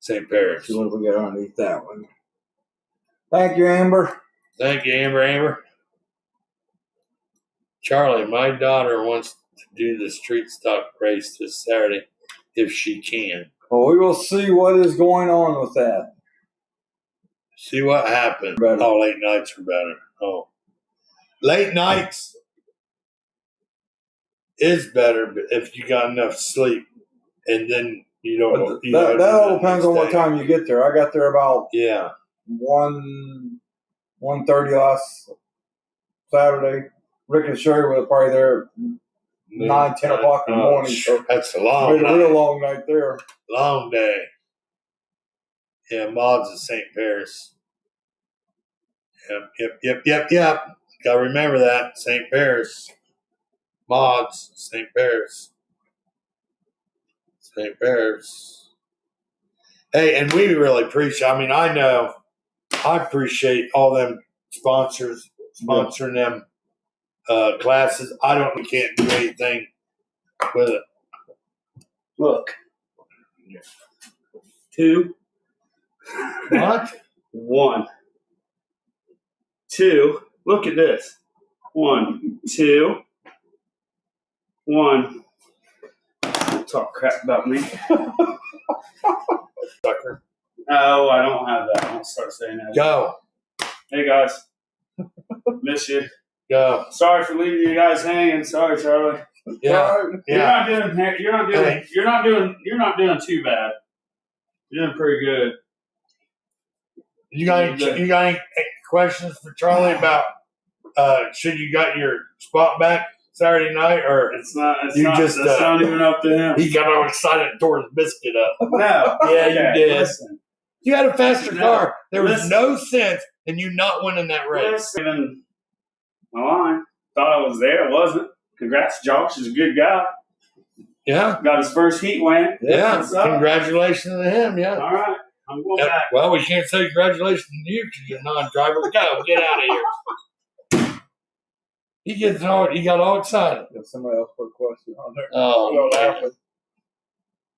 St. Paris. See what we got underneath that one. Thank you, Amber. Thank you, Amber. Charlie, my daughter wants to do the street stock race this Saturday if she can. Well, we will see what is going on with that. See what happens. Oh, late nights are better. Oh. Late nights is better if you got enough sleep, and then you don't. That all depends on what time you get there. I got there about 1:30 last Saturday. Rick and Sherry were probably there 9, 10 o'clock in the morning. So that's a long night. A real long night there. Long day. Yeah, Maud's in St. Paris. Yep. Got to remember that. St. Paris. Maud's, St. Paris. St. Paris. Hey, and we really appreciate, I appreciate all them sponsors sponsoring them classes. We can't do anything with it. Look. 2. What? 1. 2. Look at this. 1, 2. 1. Don't talk crap about me. Sucker. Oh, I don't have that. I'll start saying that. Go. Hey guys. Miss you. Go. Sorry for leaving you guys hanging. Sorry, Charlie. Yeah. You're not doing too bad. You're doing pretty good. You got any questions for Charlie about should you got your spot back Saturday night, or it's not even up to him. He got all excited and tore his biscuit up. No. Yeah, okay, you did. Listen. You had a faster car. There was no sense in you not winning that race. Even my line. Thought I was there. I wasn't. Congrats, Josh. He's a good guy. Yeah. Got his first heat win. Yeah. Congratulations to him. Yeah. All right. I'm going back. Well, we can't say congratulations to you because you're a non-driver. Go. Get out of here. He got all excited. If somebody else put a question on there. Oh, man.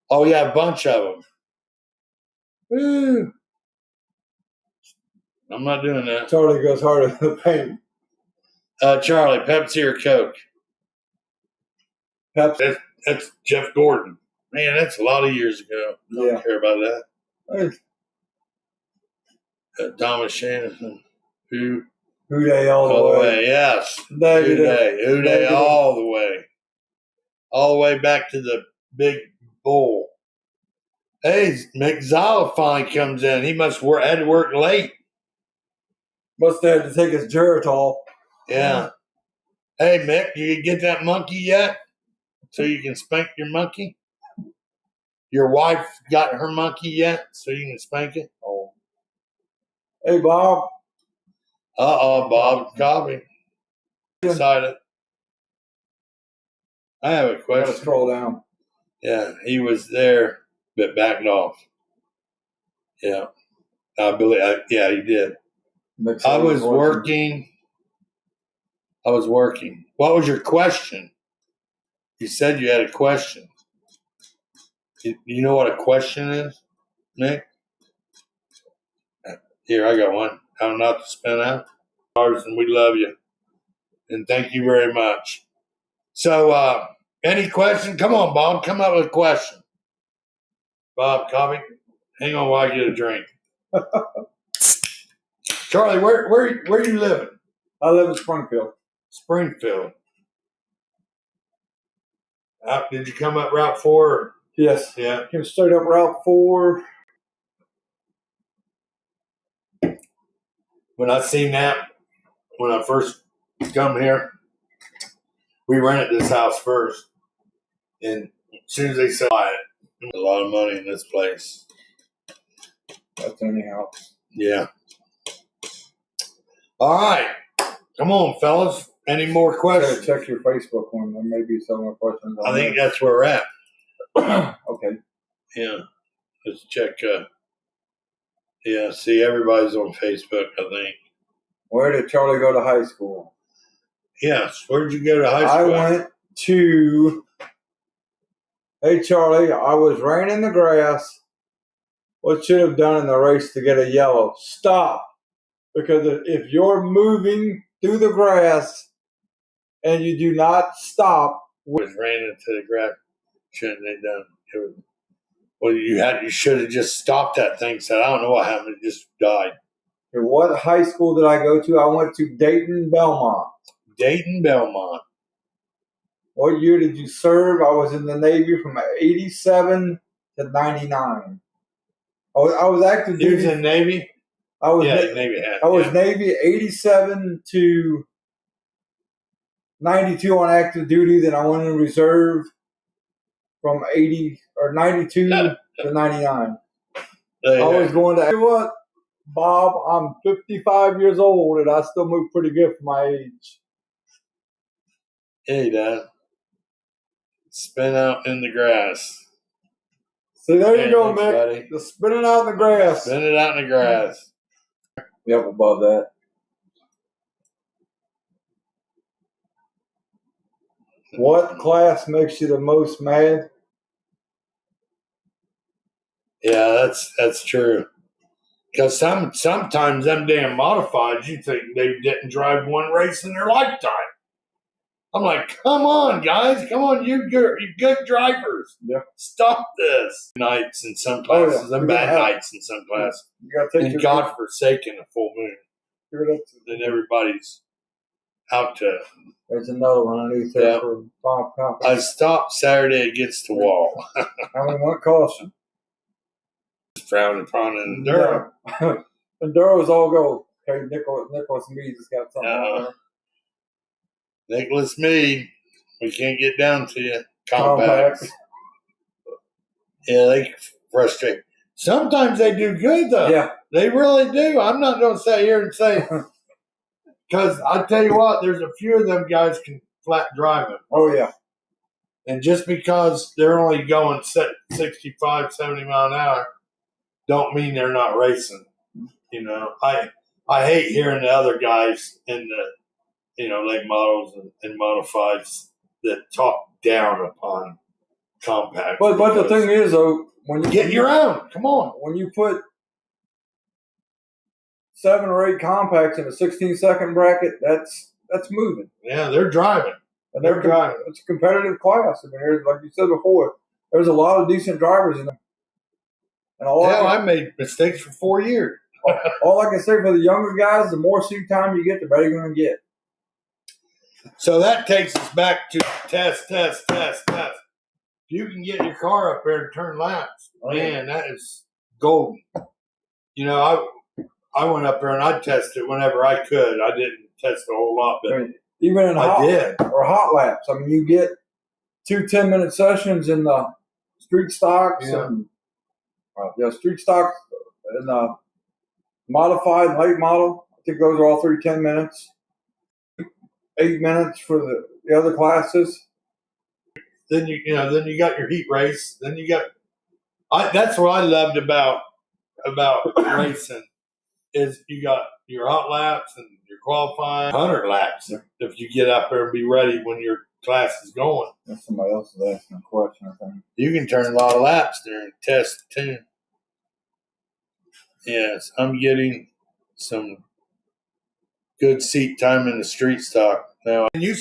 Oh, yeah, a bunch of them. Woo. I'm not doing that. Charlie goes harder than the paint. Charlie, Pepsi or Coke? Pepsi. That's Jeff Gordon. Man, that's a lot of years ago. I don't care about that. Hey. Thomas Shannon. Who Day all the way. Yes. Who Day all the way. All the way back to the big bull. Hey, McZala finally comes in. He must had to work late. Must have had to take his Geritol. Yeah. Hey, Mick, you get that monkey yet? So you can spank your monkey? Your wife got her monkey yet? So you can spank it? Oh. Hey, Bob. Bob Cobby. Excited. I have a question. Gotta scroll down. Yeah, he was there, but backed off. Yeah. I believe, he did. I was working. What was your question? You said you had a question. You know what a question is, Nick? Here, I got one. How not to spin out. And we love you. And thank you very much. So, any question? Come on, Bob. Come up with a question. Bob, Cobby, hang on while I get a drink. Charlie, where you living? I live in Springfield. Springfield. Did you come up Route 4? Yes. Yeah. Came straight up Route 4. when I seen that, when I first come here, we rented this house first. And as soon as they said it, a lot of money in this place. That's any house. Yeah. All right. Come on, fellas. Any more questions? Check your Facebook one. There may be some more questions. I think that's where we're at. Okay. Yeah. Let's check. Yeah, see, everybody's on Facebook, I think. Where did Charlie go to high school? Yes. Where did you go to high I school? went to. Hey, Charlie, I was ran in the grass. What should have done in the race to get a yellow? Stop. Because if you're moving through the grass and you do not stop. Was ran into the grass. Shouldn't they done? Well, you should have just stopped that thing. Said, I don't know what happened. It just died. What high school did I go to? I went to Dayton Belmont. Dayton Belmont. What year did you serve? I was in the Navy from 87 to 99. I was active duty. You was in Navy? I was Navy. Navy 87 to 92 on active duty. Then I went in reserve from 92 to 99. I was going to. What, Bob? I'm 55 years old and I still move pretty good for my age. Hey, Dad. Spin out in the grass. See, there you go, thanks, Mick. Buddy. Just spin it out in the grass. Spin it out in the grass. Yep, above that. What class makes you the most mad? Yeah, that's true. Because sometimes them damn modifieds, you think they didn't drive one race in their lifetime. I'm like, come on, guys. Come on, you're good drivers. Yeah. Stop this. Nights in some classes. Oh, yeah. And bad nights in some classes. You gotta take And God forsaken a full moon. Then everybody's out to. There's another one I need to take for Bob Coffee. I stopped Saturday against the wall. How many want caution? Frowned upon in Durham. And Durham's all go. Okay, Nicholas Meade has got something on there. Nicholas Meade, we can't get down to you. Compacts. Yeah, they frustrate. Sometimes they do good, though. Yeah. They really do. I'm not going to sit here and say, because I tell you what, there's a few of them guys can flat drive them. Oh, yeah. And just because they're only going 65, 70 mile an hour, don't mean they're not racing. You know, I hate hearing the other guys in the, late models and modifieds that talk down upon compacts. But the thing is, though, when you get your own, come on. When you put 7 or 8 compacts in a 16-second bracket, that's moving. Yeah, they're driving. And they're driving. It's a competitive class. I mean, there's, like you said before, there's a lot of decent drivers in there. And I made mistakes for 4 years. All I can say for the younger guys, the more seat time you get, the better you're going to get. So that takes us back to test. If you can get your car up there and turn laps, man, that is golden. I went up there and I tested whenever I could. I didn't test a whole lot, but even in hot laps. I mean, you get 2 10-minute sessions in the street stocks and street stocks and the modified late model. I think those are all 3 10 minutes. 8 minutes for the other classes. Then you got your heat race. Then you got. That's what I loved about racing is you got your hot laps and your qualifying 100 laps if you get up there and be ready when your class is going. That's somebody else is asking a question, I think. You can turn a lot of laps during test too. Yes, I'm getting some good seat time in the street stock now. And you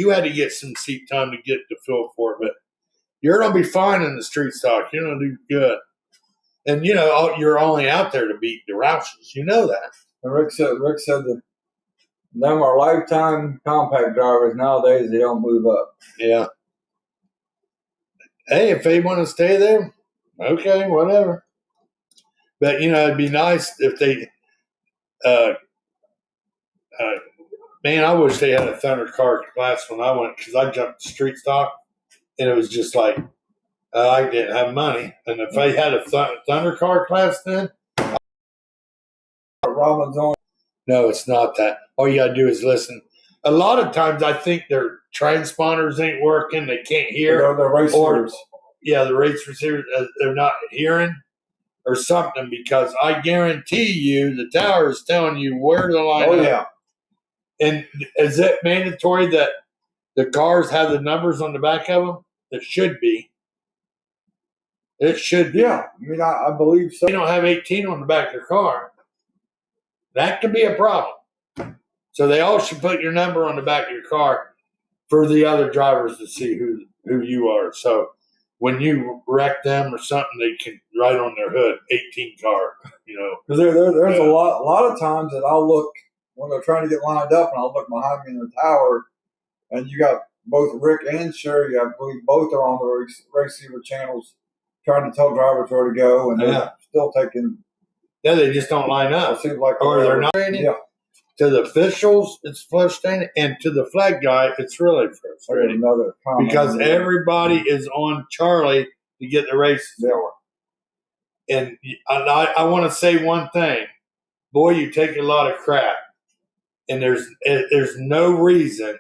had to get some seat time to get the feel for it, but you're going to be fine in the street stock. You're going to do good. And, you're only out there to beat the Roushers. You know that. And Rick said that them are lifetime compact drivers. Nowadays, they don't move up. Yeah. Hey, if they want to stay there, okay, whatever. But, it'd be nice if uh, man, I wish they had a Thunder car class when I went because I jumped street stock, and it was just like I didn't have money, and if they had a Thunder car class then, Robin's on. no, it's not that. All you gotta do is listen. A lot of times, I think their transponders ain't working; they can't hear, The race or leaders. yeah, the race receivers they're not hearing or something. Because I guarantee you, the tower is telling you where to line Oh up. yeah. And is it mandatory that the cars have the numbers on the back of them? It should be. It should be. Yeah. I mean, I believe so. They don't have 18 on the back of their car. That could be a problem. So they all should put your number on the back of your car for the other drivers to see who you are. So when you wreck them or something, they can write on their hood, 18 car, you know. Because there's a lot of times that I'll look when they're trying to get lined up, and I'll look behind me in the tower, and you got both Rick and Sherry. I believe both are on the receiver channels, trying to tell drivers where to go, and they're still taking. Yeah, they just don't line up. It seems like Or they're not. Yeah. To the officials, it's frustrating, and to the flag guy, it's really frustrating Another comment because everybody is on Charlie to get the races going. And I want to say one thing, boy, you take a lot of crap, and there's no reason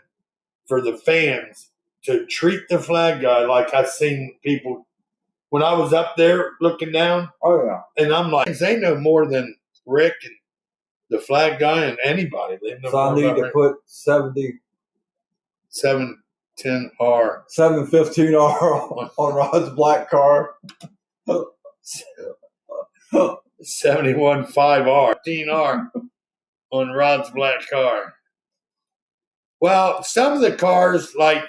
for the fans to treat the flag guy like I seen people when I was up there looking down. Oh yeah, and I'm like, they know more than Rick and the flag guy and anybody. They know so I need to put 710R 715R on Rod's black car. 715R 15R on Rod's black car. Well, some of the cars like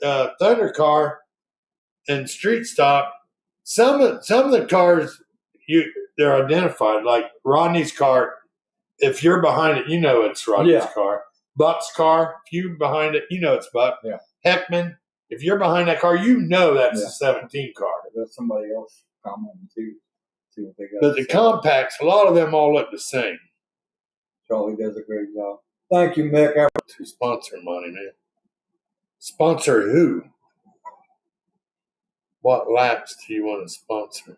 Thunder car and Street Stock, some of the cars they're identified. Like Rodney's car, if you're behind it, you know it's Rodney's car. Buck's car, if you're behind it, you know it's Buck. Yeah. Heckman, if you're behind that car, you know that's a 17 car. There's somebody else commenting too. See what they got. But the compacts, a lot of them all look the same. Charlie does a great job. Thank you, Mick. To sponsor money, man. Sponsor who? What laps do you want to sponsor?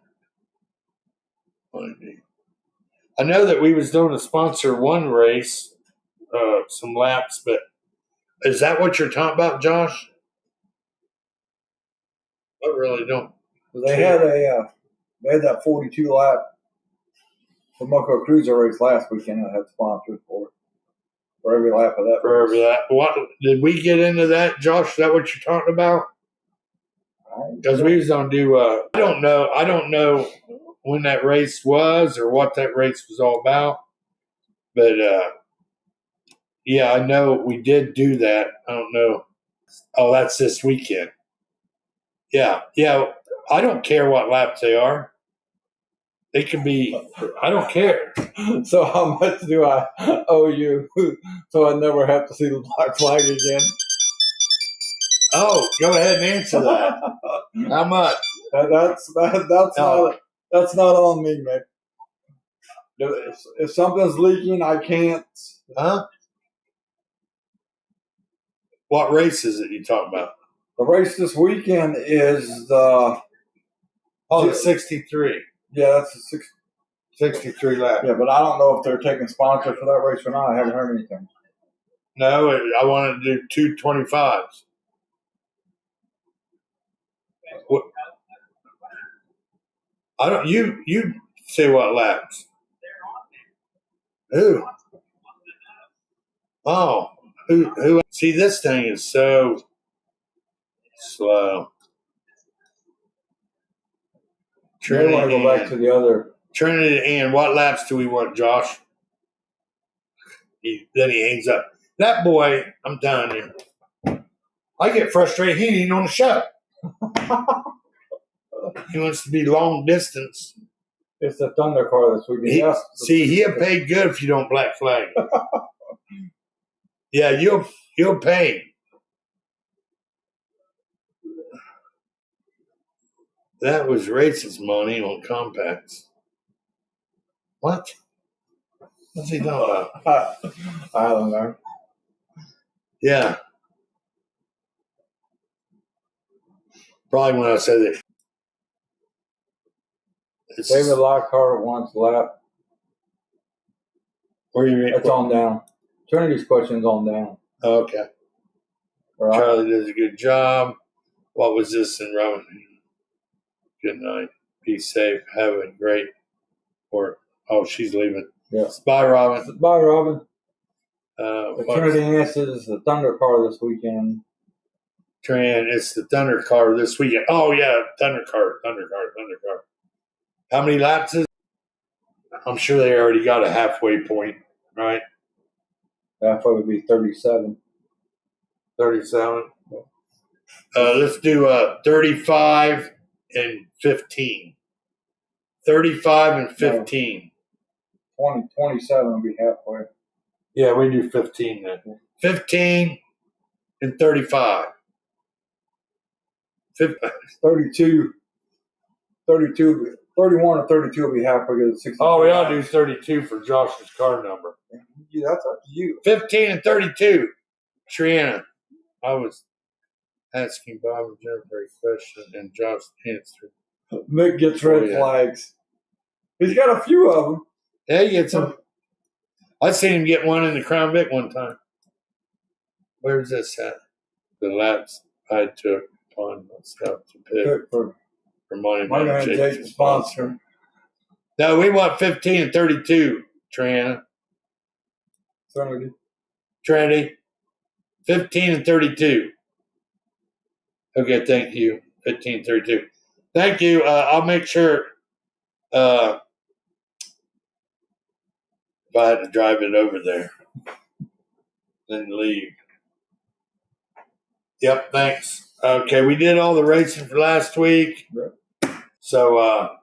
I know that we was doing a sponsor one race, some laps, but is that what you're talking about, Josh? I really don't. They had that 42 lap Moco Cruiser race last weekend that had sponsors for every lap of that. For every lap. What did we get into that, Josh? Is that what you're talking about? Because we was gonna do. I don't know. I don't know when that race was or what that race was all about. But yeah, I know we did do that. I don't know. Oh, that's this weekend. Yeah. I don't care what laps they are. They can be. I don't care. So how much do I owe you so I never have to see the black flag again? Oh, go ahead and answer that. How much? That's not on me, Mick. If something's leaking, I can't. Huh? What race is it you talking about? The race this weekend is the 63. Yeah, that's the 63 lap. Yeah, but I don't know if they're taking sponsor for that race or not. I haven't heard anything. No, I wanted to do 225s. What? I don't. You say what laps? Who? Oh, who? See, this thing is so slow. Trinity, want to go back to the other. Trinity and what laps do we want, Josh? Then he hangs up. That boy, I'm telling you, I get frustrated. He ain't even on the show. He wants to be long distance. It's the Thunder car this weekend. See, he'll pay good if you don't black flag. Yeah, you'll pay. That was racist money on compacts. What? What's he talking about? I don't know. Yeah. Probably when I said it. David Lockhart wants lap. Where you It's on down. Trinity's question's on down. Okay. Right. Charlie does a good job. What was this in Roman? Good night. Be safe. Have a great work. Oh, she's leaving. Yes. Bye, Robin. Bye, Robin. What Trinity answers the Thunder car this weekend. Tran, it's the Thunder car this weekend. Oh, yeah, Thunder car. How many laps is it? I'm sure they already got a halfway point, right? Halfway would be 37. 37. Let's do 35 and 15. 35 and 15. 27 would be halfway. Yeah, we do 15 then. 15 and 35. 32, 31 or 32 will be halfway to the 60. Oh, we ought to do 32 for Josh's car number. Yeah, that's up to you. 15 and 32. Triana. I was asking Bob and Jennifer a question, and Josh answered. Mick gets red flags. He's got a few of them. Yeah, he gets them. I seen him get one in the Crown Vic one time. Where's this at? The laps I took upon myself to pick for Money Man Jake's sponsor. No, we want 15 and 32, Triana. Trinity. 15 and 32. Okay, thank you. 15 and 32. Thank you. I'll make sure if I had to drive it over there, then leave. Yep, thanks. Okay, we did all the racing for last week. So,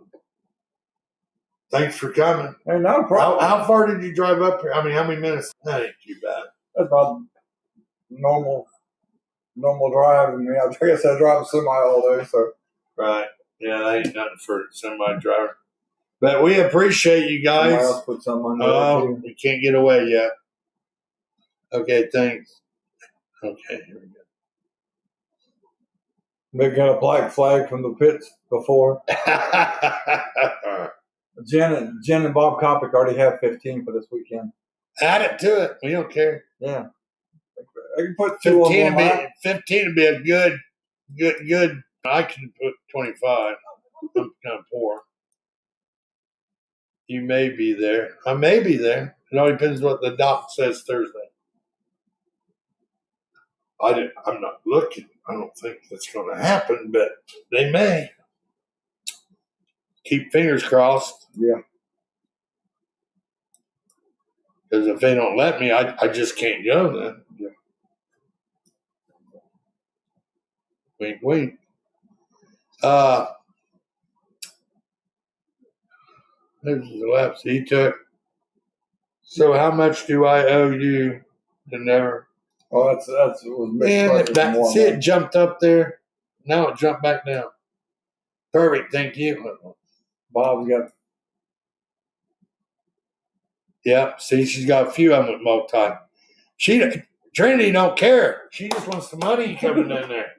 thanks for coming. Hey, not a problem. How far did you drive up here? I mean, how many minutes? That ain't too bad. That's about normal drive. I mean, I guess I drive a semi all day, so. Right. Yeah, that ain't nothing for somebody driver. But we appreciate you guys. Somebody else put something on there. We can't get away yet. Okay, thanks. Okay, here we go. They got a black flag from the pits before. Jen and Bob Kopic already have 15 for this weekend. Add it to it. We don't care. Yeah. I can put 2 of them on. 15 would be a good. I can put 25. I'm kind of poor. You may be there. I may be there. It all depends what the doc says Thursday. I'm not looking. I don't think that's going to happen, but they may. Keep fingers crossed. Yeah. Because if they don't let me, I just can't go then. Yeah. Wait. This is the laps he took. So how much do I owe you to never? Oh, that's what was Man, see it jumped up there. Now it jumped back down. Perfect, thank you. Bob's got. Yeah, see, she's got a few of them with multi. Trinity don't care. She just wants the money coming in there.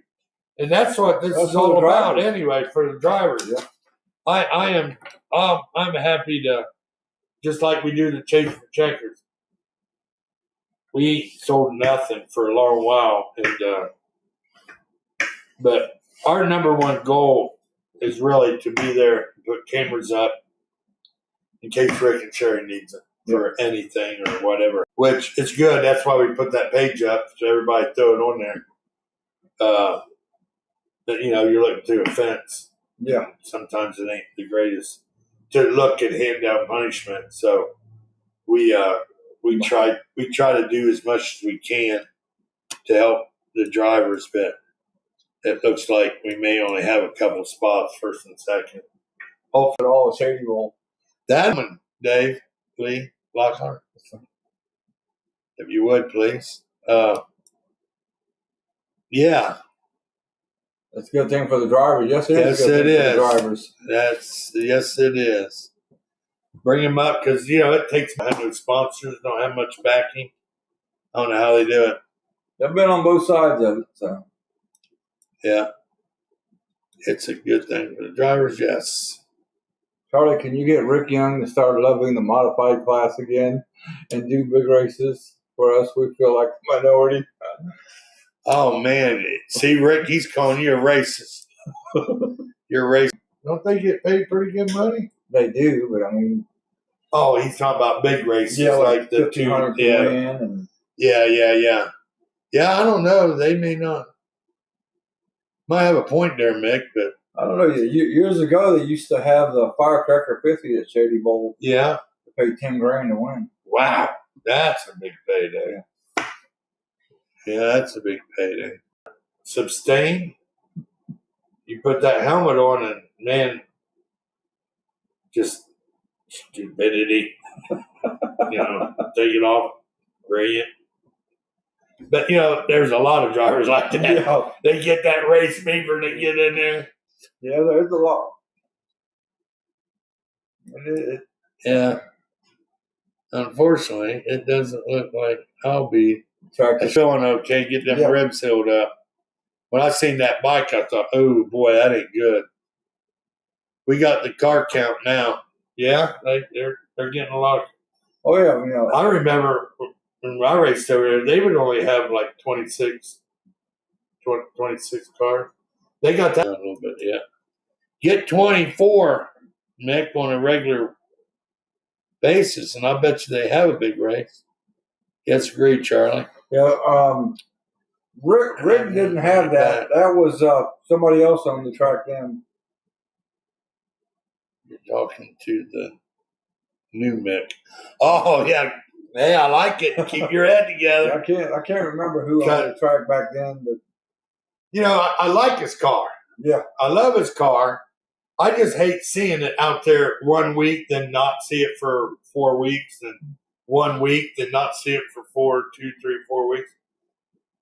And that's what this is all about anyway for the drivers. Yeah. I'm happy to, just like we do the Chase for Checkers. We sold nothing for a long while, and but our number one goal is really to be there, put cameras up in case Rick and Sherry needs it for anything or whatever. Which is good. That's why we put that page up so everybody throw it on there. That you're looking through a fence. Yeah. Sometimes it ain't the greatest to look at hand down punishment. So we try to do as much as we can to help the drivers, but it looks like we may only have a couple spots, first and second. Hopefully all the Shadybowl. That one, Dave, Lee, Lockhart, if you would, please. Yeah. That's a good thing for the drivers. Yes, it is. Yes, it is. For the drivers. Yes, it is. Bring them up because, it takes no sponsors, don't have much backing. I don't know how they do it. I've been on both sides of it, so. Yeah. It's a good thing for the drivers, yes. Charlie, can you get Rick Young to start loving the modified class again and do big races for us? We feel like a minority. Oh, man. See, Rick, he's calling you a racist. You're a racist. Don't they get paid pretty good money? They do, but I mean. Oh, he's talking about big races. Yeah, like the 1,500 two. Yeah. And Yeah. Yeah, I don't know. They may not. Might have a point there, Mick, but. I don't know. Years ago, they used to have the Firecracker 50 at Shadybowl. Yeah. To pay $10,000 to win. Wow. That's a big payday. Yeah, that's a big payday. Sustain. You put that helmet on and, man, just stupidity. Take it off. Brilliant. But, there's a lot of drivers like that. Yeah. They get that race fever, they get in there. Yeah, there's a lot. Yeah. Unfortunately, it doesn't look like I'll be feeling okay. Get them ribs healed up. When I seen that bike, I thought, oh, boy, that ain't good. We got the car count now. Yeah, they're getting a lot. Oh, yeah. I remember when I raced over there, they would only have like 26 cars. They got that a little bit, yeah. Get 24, Mick, on a regular basis, and I bet you they have a big race. Yes, agreed, Charlie. Yeah, Rick didn't have that. That was somebody else on the track then. You're talking to the new Mick. Oh, yeah. Hey, I like it. Keep your head together. I can't remember who on the track back then, but I like his car. Yeah. I love his car. I just hate seeing it out there 1 week, then not see it for 4 weeks, then 1 week, then not see it for 2, 3, 4 weeks.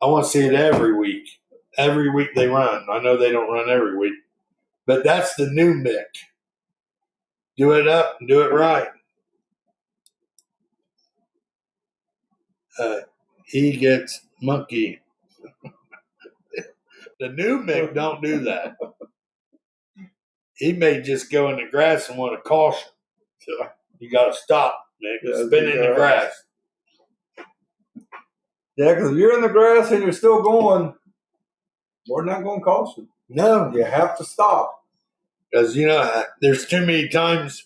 I want to see it every week. Every week they run. I know they don't run every week. But that's the new Mick. Do it up and do it right. He gets monkey. The new Mick don't do that. He may just go in the grass and want a caution. So you got to stop, Mick. Spin in the grass. Yeah, because if you're in the grass and you're still going, we're not going to caution. No. You have to stop. Because, there's too many times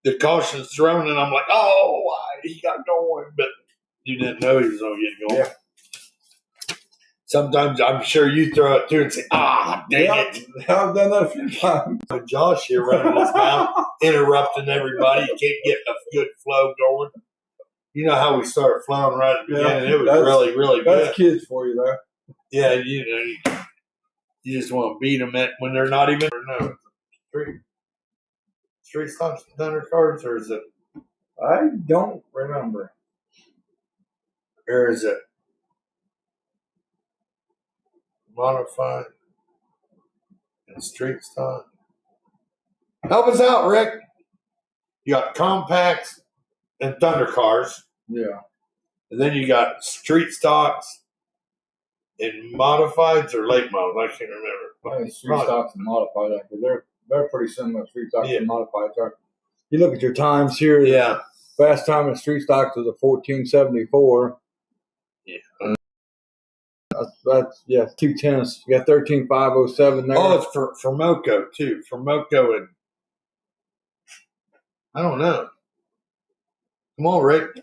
the caution's thrown and I'm like, oh, he got going. But you didn't know he was going to get going. Yeah. Sometimes I'm sure you throw it too and say, dang it. I've done that a few times. Josh here running his mouth, interrupting everybody. You can't get a good flow going. You know how we started flowing right at the beginning? It was really, really good. That's kids for you, though. Yeah, you just want to beat them when they're not even. No, street stops and thunder cards, or is it? I don't remember. Or is it modified and street stock? Help us out, Rick. You got compacts and thunder cars. Yeah. And then you got street stocks and modifieds or late models. I can't remember. I think street stocks and modified, because they're pretty similar. Street stocks and modified. You look at your times here. Yeah. Fast time in street stocks was a 1474. Yeah. That's 2:10. You got 13,507 there. Oh, it's for Moco too. For Moco and I don't know. Come on, Rick.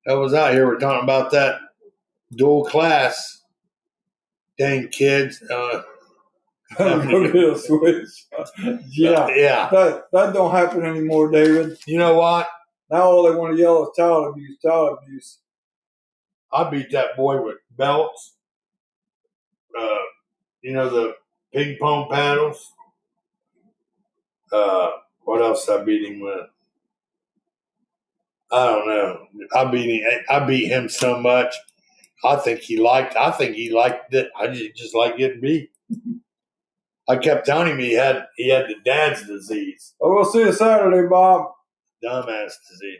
I was out here. We're talking about that dual class. Dang kids. Go get a switch. Yeah. That don't happen anymore, David. You know what? Now all they want to yell is child abuse, child abuse. I beat that boy with belts. The ping pong paddles. What else I beat him with? I don't know. I beat him so much. I think he liked it. I just like getting beat. I kept telling him he had the dad's disease. Oh, we'll see you Saturday, Bob. Dumbass disease.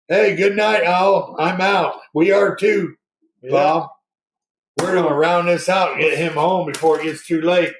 Hey, good night, Al. I'm out. We are too, Bob. We're going to round this out and get him home before it gets too late.